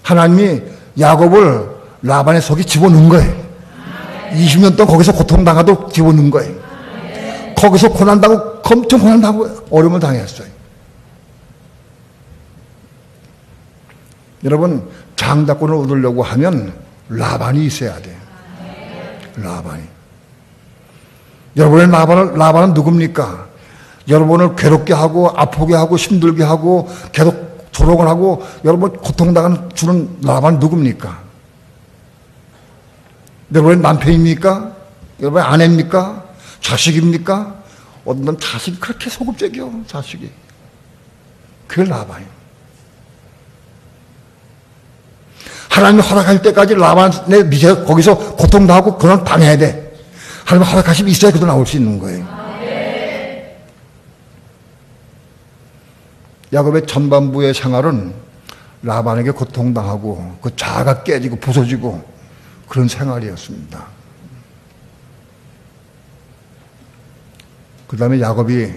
S2: 하나님이 야곱을 라반의 속에 집어넣은 거예요. 20년 동안 거기서 고통당하도 집어넣은 거예요. 거기서 고난당하고 엄청 고난당하고 어려움을 당했어요. 여러분 장자권을 얻으려고 하면 라반이 있어야 돼요. 라반이. 여러분의 라반은 누굽니까? 여러분을 괴롭게 하고 아프게 하고 힘들게 하고 계속 조롱을 하고 여러분 고통당하는 주는 라반은 누굽니까? 여러분의 남편입니까? 여러분의 아내입니까? 자식입니까? 어떤 놈 자식이 그렇게 소극적이요, 자식이. 그게 라반이에요. 하나님이 허락할 때까지 라반의 밑에 거기서 고통당하고 그건 당해야 돼. 하나님 허락하심이 있어야 그도 나올 수 있는 거예요. 야곱의 전반부의 생활은 라반에게 고통당하고 그 자아가 깨지고 부서지고 그런 생활이었습니다. 그 다음에 야곱이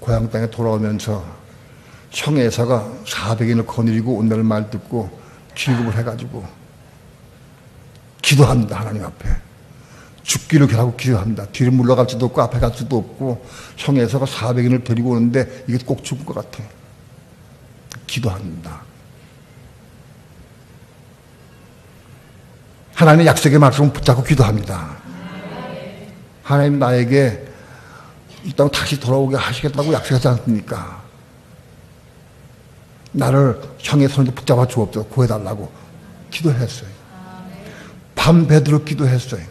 S2: 고향 땅에 돌아오면서 형 에사가 400인을 거느리고 온다는 말 듣고 취급을 해가지고 기도합니다. 하나님 앞에. 죽기를 결하고 기도합니다. 뒤를 물러갈 수도 없고 앞에 갈 수도 없고 형 에사가 400인을 데리고 오는데 이게 꼭 죽을 것 같아. 기도합니다. 하나님의 약속의 말씀을 붙잡고 기도합니다. 하나님 나에게 이 땅 다시 돌아오게 하시겠다고 약속하지 않습니까? 나를 형의 손에 붙잡아 주옵소서 구해달라고 기도했어요. 밤새도록 기도했어요.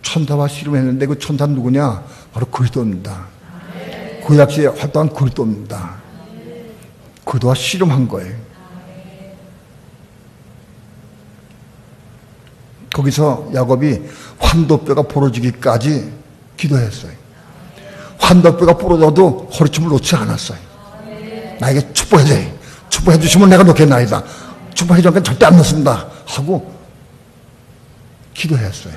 S2: 천사와 씨름했는데 그 천사는 누구냐? 바로 그리스도입니다. 그 당시에 활동한 그리스도입니다. 그리스도와 씨름한 거예요. 거기서 야곱이 환도뼈가 부러지기까지 기도했어요. 환도뼈가 부러져도 허리춤을 놓지 않았어요. 나에게 축복해줘. 축복해 주시면 내가 놓겠나이다. 축복해 주면 절대 안 놓습니다. 하고 기도했어요.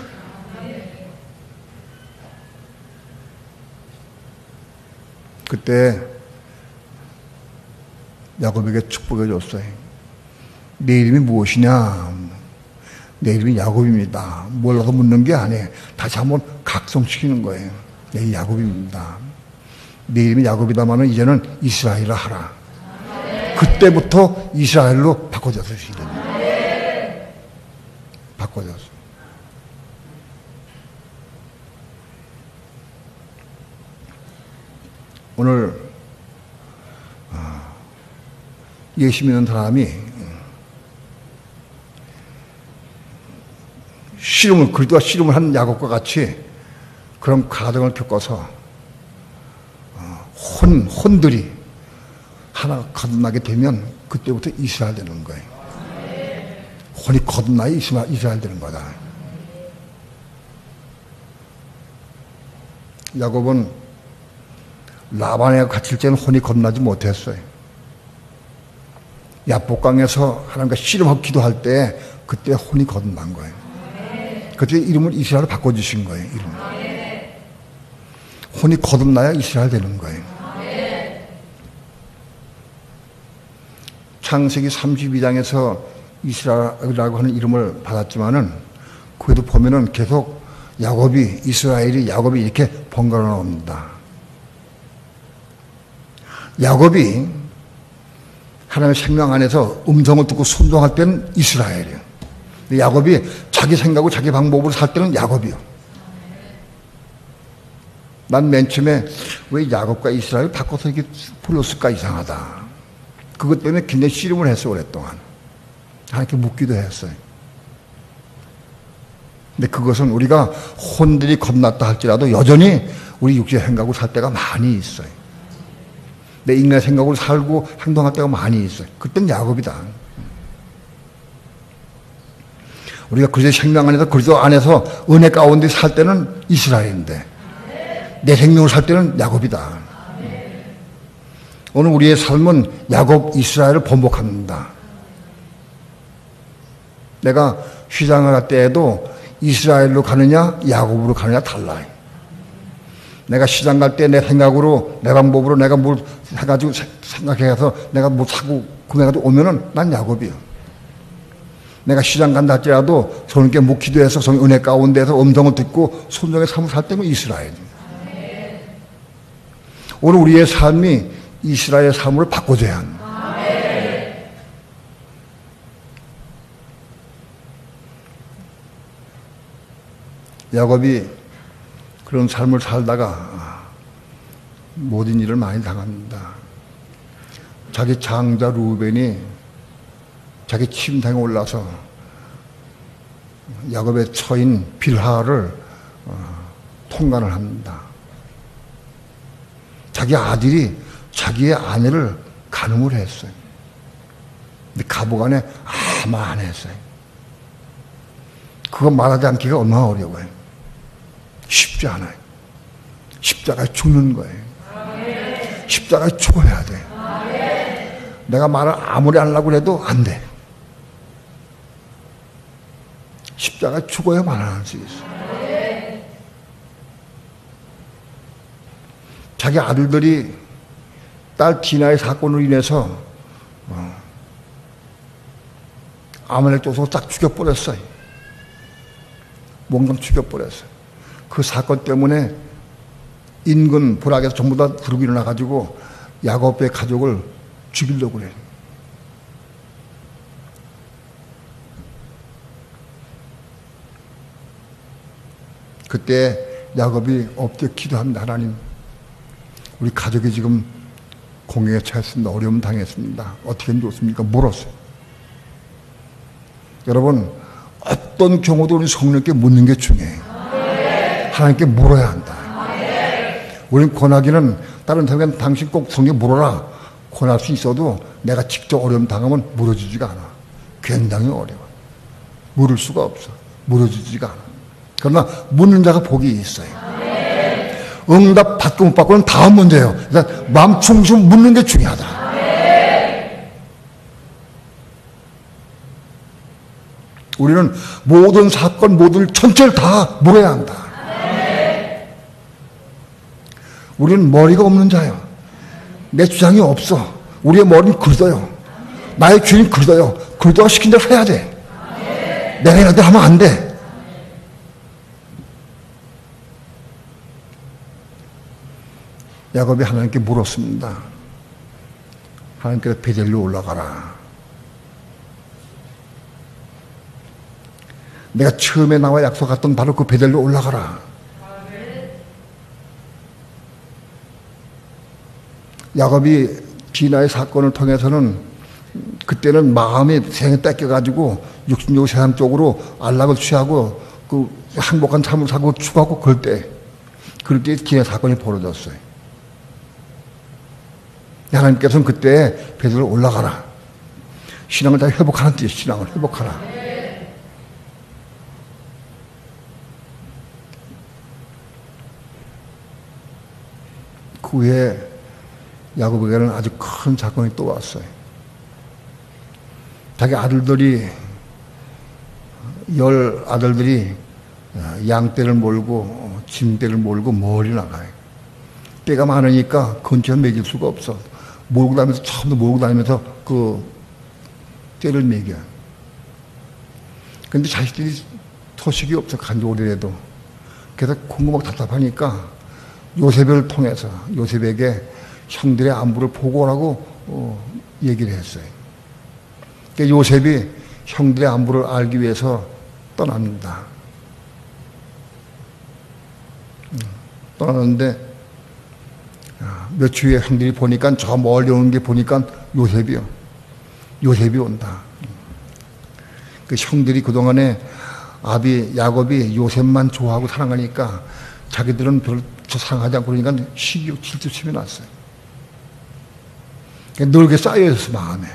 S2: 그때 야곱에게 축복해 줬어요. 내 이름이 무엇이냐? 내 이름이 야곱입니다. 몰라서 묻는 게 아니에요. 다시 한번 각성시키는 거예요. 내 이름이 야곱입니다. 내 이름이 야곱이다마는 이제는 이스라엘이라 하라. 그때부터 이스라엘로 바꿔졌어요. 바꿔졌어요. 오늘 예수 믿는 사람이 그리스도가 씨름을 한 야곱과 같이 그런 과정을 겪어서 혼들이 하나 거듭나게 되면 그때부터 이스라엘 되는 거예요. 혼이 거듭나야 이스라엘 되는 거다. 야곱은 라반에 갇힐 때는 혼이 거듭나지 못했어요. 야복강에서 하나님과 씨름하고 기도할 때 그때 혼이 거듭난 거예요. 그때 이름을 이스라엘로 바꿔주신 거예요. 이름. 혼이 거듭나야 이스라엘 되는 거예요. 창세기 32장에서 이스라엘이라고 하는 이름을 받았지만은 그래도 보면은 계속 야곱이 이렇게 번갈아 나옵니다. 야곱이 하나님의 생명 안에서 음성을 듣고 순종할 때는 이스라엘이에요. 근데 야곱이 자기 생각으로 자기 방법으로 살 때는 야곱이요. 난 맨 처음에 왜 야곱과 이스라엘을 바꿔서 이렇게 불렀을까 이상하다. 그것 때문에 굉장히 씨름을 했어 오랫동안. 하나님께 묻기도 했어요. 근데 그것은 우리가 혼들이 겁났다 할지라도 여전히 우리 육체의 생각으로 살 때가 많이 있어요. 내 인간의 생각으로 살고 행동할 때가 많이 있어요. 그땐 야곱이다. 우리가 그리스도의 생명 안에서 그리스도 안에서 은혜 가운데 살 때는 이스라엘인데 내 생명으로 살 때는 야곱이다. 오늘 우리의 삶은 야곱 이스라엘을 번복합니다. 내가 시장을 갈 때에도 이스라엘로 가느냐 야곱으로 가느냐 달라요. 내가 시장 갈 때 내 생각으로 내 방법으로 내가 뭘 해가지고 생각해서 내가 뭐 사고 구매해가지고 오면은 난 야곱이요. 내가 시장 간다 할지라도 성령께 묵 기도해서 성령 은혜 가운데서 음성을 듣고 순종의 삶을 살 때면 이스라엘. 오늘 우리의 삶이 이스라엘의 삶으로 바꿔줘야 합니다. 야곱이 그런 삶을 살다가 모든 일을 많이 당합니다. 자기 장자 루벤이 자기 침상에 올라서 야곱의 처인 빌하를 통간을 합니다. 자기 아들이 자기의 아내를 간음을 했어요. 근데 가보간에 아무 안 했어요. 그거 말하지 않기가 얼마나 어려워요. 쉽지 않아요. 십자가에 죽는 거예요. 십자가에 죽어야 돼. 내가 말을 아무리 안 하려고 해도 안 돼. 십자가에 죽어야 말 안 할 수 있어. 자기 아들들이 딸 디나의 사건으로 인해서 아말렉 족속을 딱 죽여버렸어요. 몽땅 죽여버렸어요. 그 사건 때문에 인근 부락에서 전부 다 부르고 일어나가지고 야곱의 가족을 죽이려고 그래요. 그때 야곱이 엎드려 기도합니다. 하나님, 우리 가족이 지금 공경에 처했습니다. 어려움 당했습니다. 어떻게 하면 좋습니까? 물었어요. 여러분, 어떤 경우도 우리 성령께 묻는 게 중요해요. 하나님께 물어야 한다. 우리는 권하기는 다른 사람에게 당신 꼭 성령에 물어라. 권할 수 있어도 내가 직접 어려움 당하면 물어주지가 않아. 굉장히 어려워. 물을 수가 없어. 물어주지가 않아. 그러나 묻는 자가 복이 있어요. 응답 받고 못 받고는 다음 문제예요. 그러니까 마음 중심 묻는 게 중요하다. 우리는 모든 사건, 모든 전체를 다 물어야 한다. 우리는 머리가 없는 자예요. 내 주장이 없어. 우리의 머리는 긁어요. 나의 귀는 긁어요. 긁다가 시킨 대로 해야 돼. 내가 이럴 때 하면 안 돼. 야곱이 하나님께 물었습니다. 하나님께서 베델로 올라가라. 내가 처음에 나와 약속했던 바로 그 베델로 올라가라. 야곱이 디나의 사건을 통해서는 그때는 마음이 생에 뺏겨가지고 육신적 세상 쪽으로 안락을 취하고 그 행복한 삶을 살고 추구하고 그럴 때 디나 사건이 벌어졌어요. 하나님께서는 그때 베델로 올라가라. 신앙을 다 회복하는 뜻이에요. 신앙을 회복하라. 그 후에 야곱에게는 아주 큰 사건이 또 왔어요. 자기 아들들이 10 아들들이 양떼를 몰고 짐떼를 몰고 멀리 나가요. 떼가 많으니까 근처에 먹일 수가 없어. 몰고 다니면서 처음부터 몰고 다니면서 그 떼를 먹여. 근데 자식들이 소식이 없어. 간지 오래돼도. 그래서 궁금하고 답답하니까 요셉을 통해서 요셉에게 형들의 안부를 보고라고 얘기를 했어요. 그러니까 요셉이 형들의 안부를 알기 위해서 떠납니다. 떠나는데 며칠 후에 형들이 보니까 저 멀리 오는 게 보니까 요셉이 온다. 그 형들이 그동안에 야곱이 요셉만 좋아하고 사랑하니까 자기들은 별로 사랑하지 않고 그러니까 시기로 질투심이 났어요. 늘게 쌓여있었어. 마음에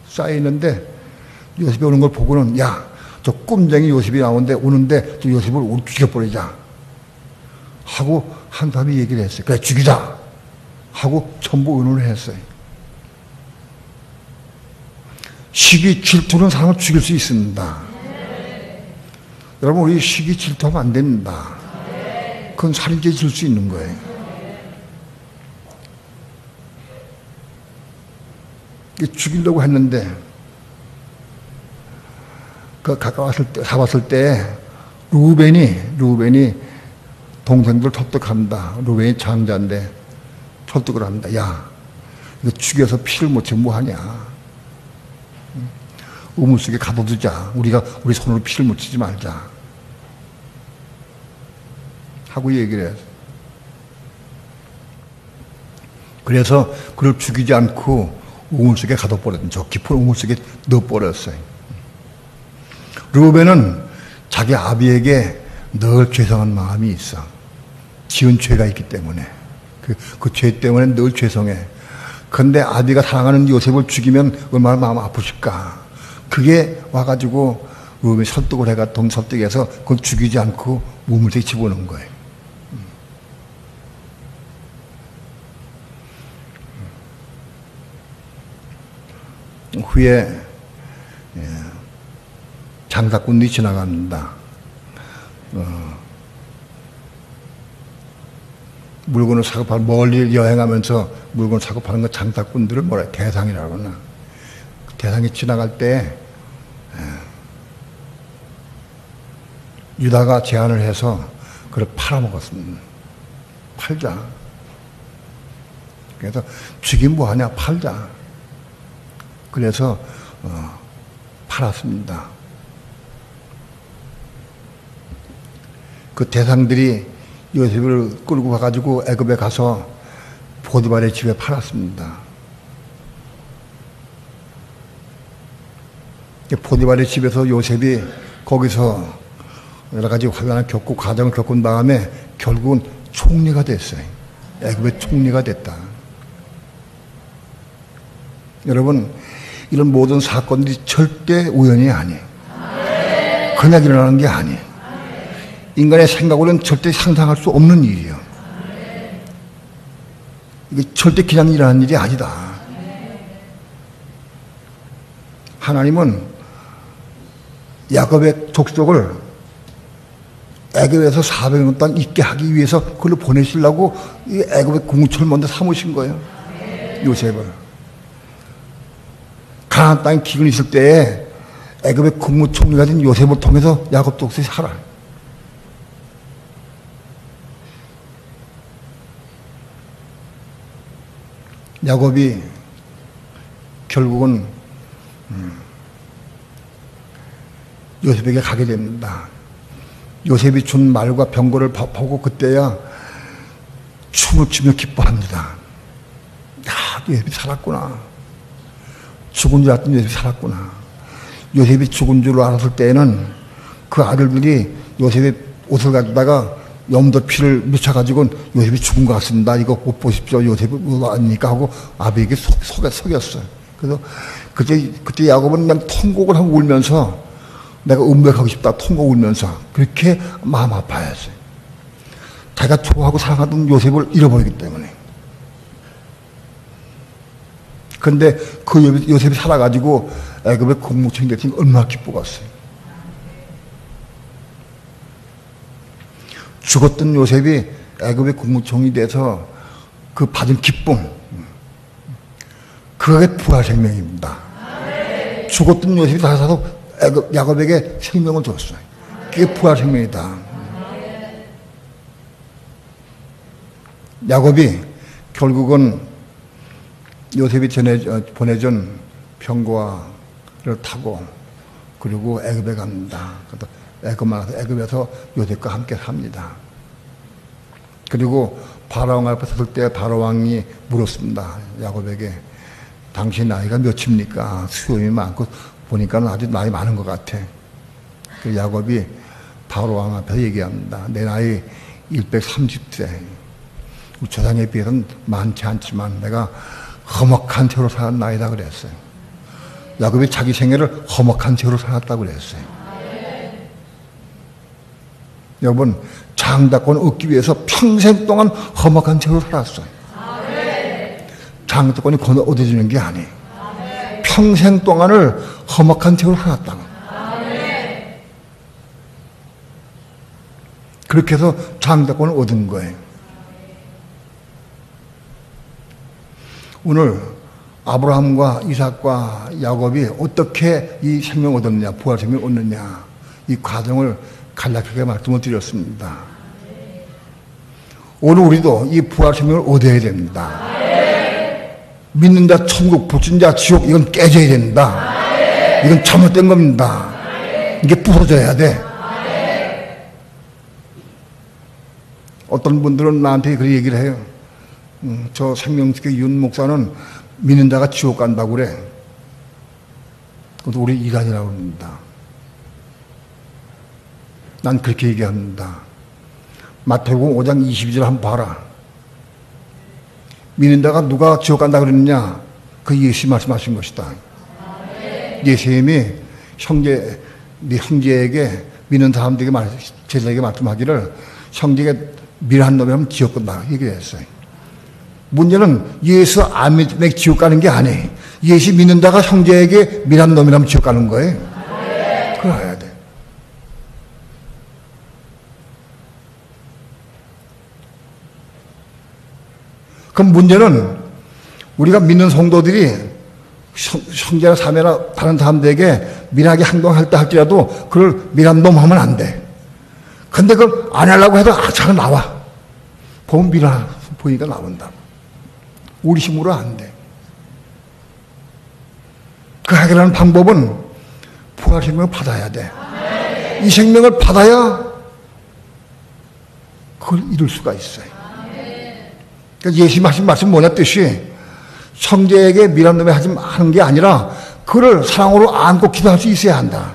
S2: 쌓여있는데 요셉이 오는 걸 보고는 야, 저 꼼쟁이 요셉이 오는데 저 요셉을 우리 죽여버리자 하고 한 사람이 얘기를 했어요. 그래 죽이자 하고 전부 의논을 했어요. 시기 질투는 사람을 죽일 수 있습니다. 여러분 우리 시기 질투하면 안 됩니다. 그건 살인죄 질 수 있는 거예요. 죽이려고 했는데 그 가까웠을 때 잡았을 때 루벤이 동생들 설득합니다. 루벤이 장자인데 설득을 합니다. 야, 이거 죽여서 피를 묻히면 뭐하냐? 우물 속에 가둬두자. 우리 손으로 피를 묻히지 말자. 하고 얘기를 해요. 그래서 그를 죽이지 않고 우물 속에 가둬버렸던 저 깊은 우물 속에 넣어버렸어요. 르우벤은 자기 아비에게 늘 죄송한 마음이 있어. 지은 죄가 있기 때문에 그 죄 때문에 늘 죄송해. 그런데 아비가 사랑하는 요셉을 죽이면 얼마나 마음 아프실까. 그게 와가지고 르우벤이 설득을 해가 동설득해서 그걸 죽이지 않고 우물 속에 집어넣은 거예요. 후에 장사꾼들이 지나갑니다. 물건을 사고 파는 멀리 여행하면서 물건을 사고 파는 거 장사꾼들을 뭐라 해요? 대상이라고 하나. 대상이 지나갈 때 유다가 제안을 해서 그걸 팔아먹었습니다. 팔자. 그래서 죽이면 뭐하냐? 팔자. 그래서 팔았습니다. 그 대상들이 요셉을 끌고 가가지고 애굽에 가서 보디발의 집에 팔았습니다. 보디발의 집에서 요셉이 거기서 여러 가지 환난을 겪고 과정을 겪은 다음에 결국은 총리가 됐어요. 애굽의 총리가 됐다. 여러분, 이런 모든 사건들이 절대 우연이 아니에요. 그냥 일어나는 게 아니에요. 인간의 생각으로는 절대 상상할 수 없는 일이에요. 이게 절대 그냥 일어나는 일이 아니다. 하나님은 야곱의 족속을 애굽에서 400년 동안 있게 하기 위해서 그걸로 보내시려고 이 애굽의 공무처를 먼저 삼으신 거예요. 요셉을. 가나안 땅에 기근이 있을 때에 애굽의 국무총리가 된 요셉을 통해서 야곱 족속이 살아요. 야곱이 결국은 요셉에게 가게 됩니다. 요셉이 준 말과 병거를 보고 그때야 춤을 추며 기뻐합니다. 야, 요셉이 살았구나. 죽은 줄 알았더니 요셉이 살았구나. 요셉이 죽은 줄 알았을 때에는 그 아들들이 요셉의 옷을 가져다가 염도 피를 묻혀가지고 요셉이 죽은 것 같습니다. 이거 못 보십시오. 요셉이 아닙니까? 하고 아비에게 속였어요. 그래서 그때 야곱은 그냥 통곡을 하고 울면서 내가 음백하고 싶다. 통곡 울면서 그렇게 마음 아파했어요. 자기가 좋아하고 사랑하던 요셉을 잃어버리기 때문에. 그런데 그 요셉이 살아가지고 애굽의 국무총리 됐으니 얼마나 기쁘겠어요. 죽었던 요셉이 애굽의 국무총리 돼서 그 받은 기쁨, 그게 부활생명입니다. 죽었던 요셉이 살아서 야곱에게 생명을 줬어요. 그게 부활생명이다. 야곱이 결국은 요셉이 보내준 병거를 타고 그리고 애굽에 갑니다. 애굽에서 요셉과 함께 삽니다. 그리고 바로왕 앞에 섰을 때 바로왕이 물었습니다. 야곱에게 당신 나이가 몇입니까? 수염이 많고 보니까 아주 나이 많은 것 같아. 그 야곱이 바로왕 앞에서 얘기합니다. 내 나이 130세. 우리 조상에 비해서는 많지 않지만 내가 험악한 채로 산 나이다 그랬어요. 야곱이 자기 생애를 험악한 채로 살았다고 그랬어요. 여러분, 장자권을 얻기 위해서 평생 동안 험악한 채로 살았어요. 장자권이 얻어지는 게 아니에요. 평생 동안을 험악한 채로 살았다고. 그렇게 해서 장자권을 얻은 거예요. 오늘 아브라함과 이삭과 야곱이 어떻게 이 생명을 얻었느냐, 부활 생명을 얻느냐, 이 과정을 간략하게 말씀을 드렸습니다. 오늘 우리도 이 부활 생명을 얻어야 됩니다. 믿는 자 천국, 불신 자 지옥, 이건 깨져야 된다. 이건 잘못된 겁니다. 이게 부서져야 돼. 어떤 분들은 나한테 그렇게 얘기를 해요. 저 생명식의 윤 목사는 믿는 자가 지옥 간다고 그래. 그것도 우리 이단이라고 합니다. 난 그렇게 얘기합니다. 마태복음 5장 22절 한번 봐라. 믿는 자가 누가 지옥 간다 그랬느냐? 그 예수 말씀하신 것이다. 예수님이 네 형제에게 믿는 사람들에게 제자에게 말씀하기를 형제에게 미련한 놈이라면 지옥 간다 얘기했어요. 문제는 예수 안 믿으면 지옥 가는 게 아니에요. 예수 믿는 자가 형제에게 미련한 놈이라면 지옥 가는 거예요. 그래야 돼. 그럼 문제는 우리가 믿는 성도들이 형제나 자매나 다른 사람들에게 미련하게 행동할 때 할지라도 그걸 미련한 놈 하면 안 돼. 근데 그걸 안 하려고 해도 잘 나와. 보면 미련 보니까 나온다. 우리 힘으로 안 돼. 그 해결하는 방법은 부활 생명을 받아야 돼. 이 생명을 받아야 그걸 이룰 수가 있어요. 그러니까 예수님 하신 말씀 뭐냐 뜻이 형제에게 미련한 놈이 하는 게 아니라 그를 사랑으로 안고 기도할 수 있어야 한다.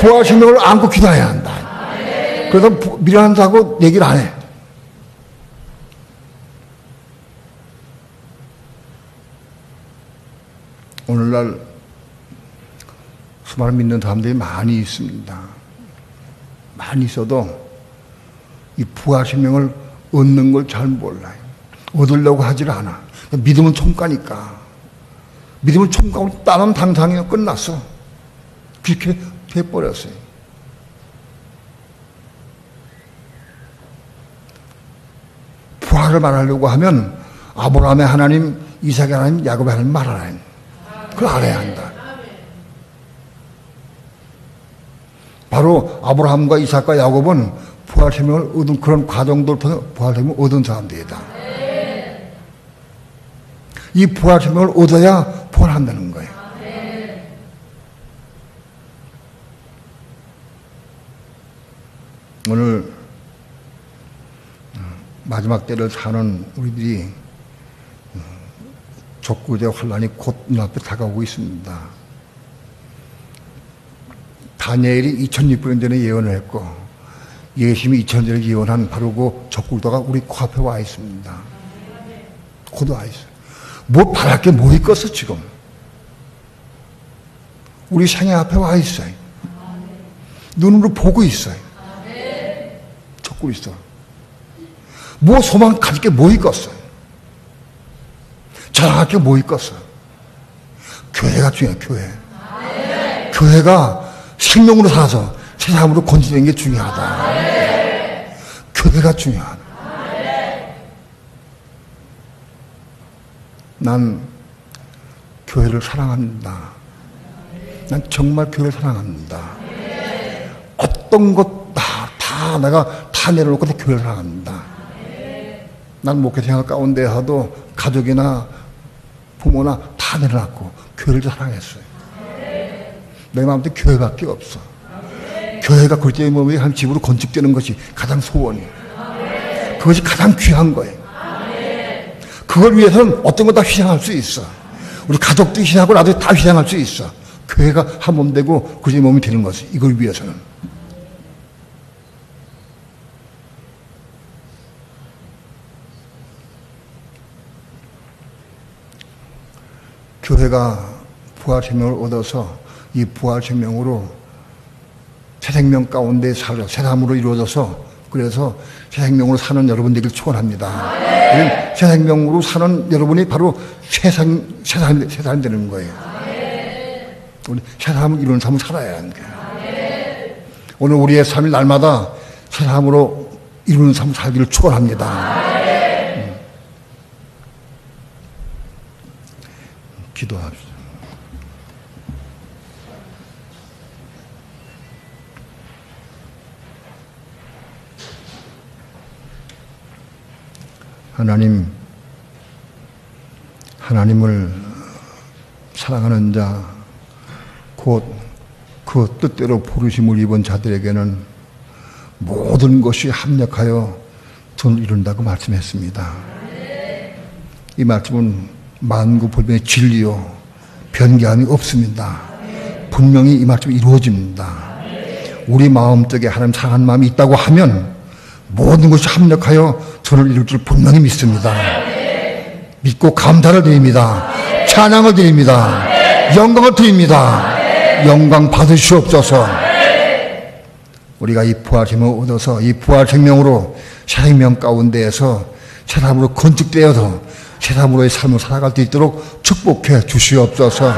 S2: 부활 생명을 안고 기도해야 한다. 그래서 미련한다고 얘기를 안 해. 오늘날 수많은 믿는 사람들이 많이 있습니다. 많이 있어도 이 부활 생명을 얻는 걸 잘 몰라요. 얻으려고 하질 않아. 믿음은 총가니까. 믿음을 총가고 따는 당상이면 끝났어. 그렇게 돼버렸어요. 부활을 말하려고 하면 아브라함의 하나님, 이삭의 하나님, 야곱의 하나님 말하라. 그걸 알아야 한다. 바로 아브라함과 이삭과 야곱은 부활 생명을 얻은 그런 과정들을 통해 부활 생명을 얻은 사람들이다. 이 부활 생명을 얻어야 부활한다는 거예요. 오늘 마지막 때를 사는 우리들이 적그리스도의 환란이 곧 눈앞에 다가오고 있습니다. 다니엘이 2600년 전에 예언을 했고 예수님이 2000년 전에 예언한 바로 그 적그리스도가 우리 코앞에 와 있습니다. 곧 와 있어요. 뭐 바랄 게 뭐 있겠어 지금. 우리 생애 앞에 와 있어요. 눈으로 보고 있어요. 적그리스도. 뭐 소망 가질 게 뭐 있겠어요. 자랑할 게 뭐 있겠어요. 교회가 중요해요. 교회. 교회가 생명으로 살아서 세상으로 건지는 게 중요하다. 교회가 중요하다. 난 교회를 사랑합니다. 난 정말 교회를 사랑합니다. 어떤 것 다 내가 다 내려놓고 다 교회를 사랑합니다. 난 목회 생활 가운데 하도 가족이나 부모나 다 내려놨고 교회를 사랑했어요. 내 마음속에 교회밖에 없어. 교회가 그리스도의 몸이 한 집으로 건축되는 것이 가장 소원이에요. 그것이 가장 귀한 거예요. 그걸 위해서는 어떤 것 다 희생할 수 있어. 우리 가족도 희생하고 나도 다 희생할 수 있어. 교회가 한 몸 되고 그리스도의 몸이 되는 것이 이걸 위해서는. 교회가 부활 생명을 얻어서 이 부활 생명으로 새 생명 가운데 살아 새 삶으로 이루어져서 그래서 새 생명으로 사는 여러분 되길 축원합니다. 새 생명으로 사는 여러분이 바로 새 삶이 되는 거예요. 우리 새 삶을 이루는 삶을 살아야 하는 거예요. 오늘 우리의 삶이 날마다 새 삶으로 이루는 삶을 살기를 축원합니다. 기도합시다. 하나님을 사랑하는 자, 곧 그 뜻대로 부르심을 입은 자들에게는 모든 것이 합력하여 돈을 이룬다고 말씀했습니다. 이 말씀은 만구불변의 진리요 변개함이 없습니다. 분명히 이 말씀이 이루어집니다. 우리 마음속에 하나님 사랑하는 마음이 있다고 하면 모든 것이 합력하여 저를 이룰 줄 분명히 믿습니다. 믿고 감사를 드립니다. 찬양을 드립니다. 영광을 드립니다. 영광 받으시옵소서. 우리가 이 부활 생명을 얻어서 이 부활 생명으로 새 생명 가운데에서 새 사람으로 건축되어서 새 사람으로의 삶을 살아갈 수 있도록 축복해 주시옵소서.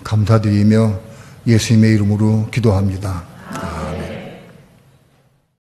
S2: 감사드리며 예수님의 이름으로 기도합니다.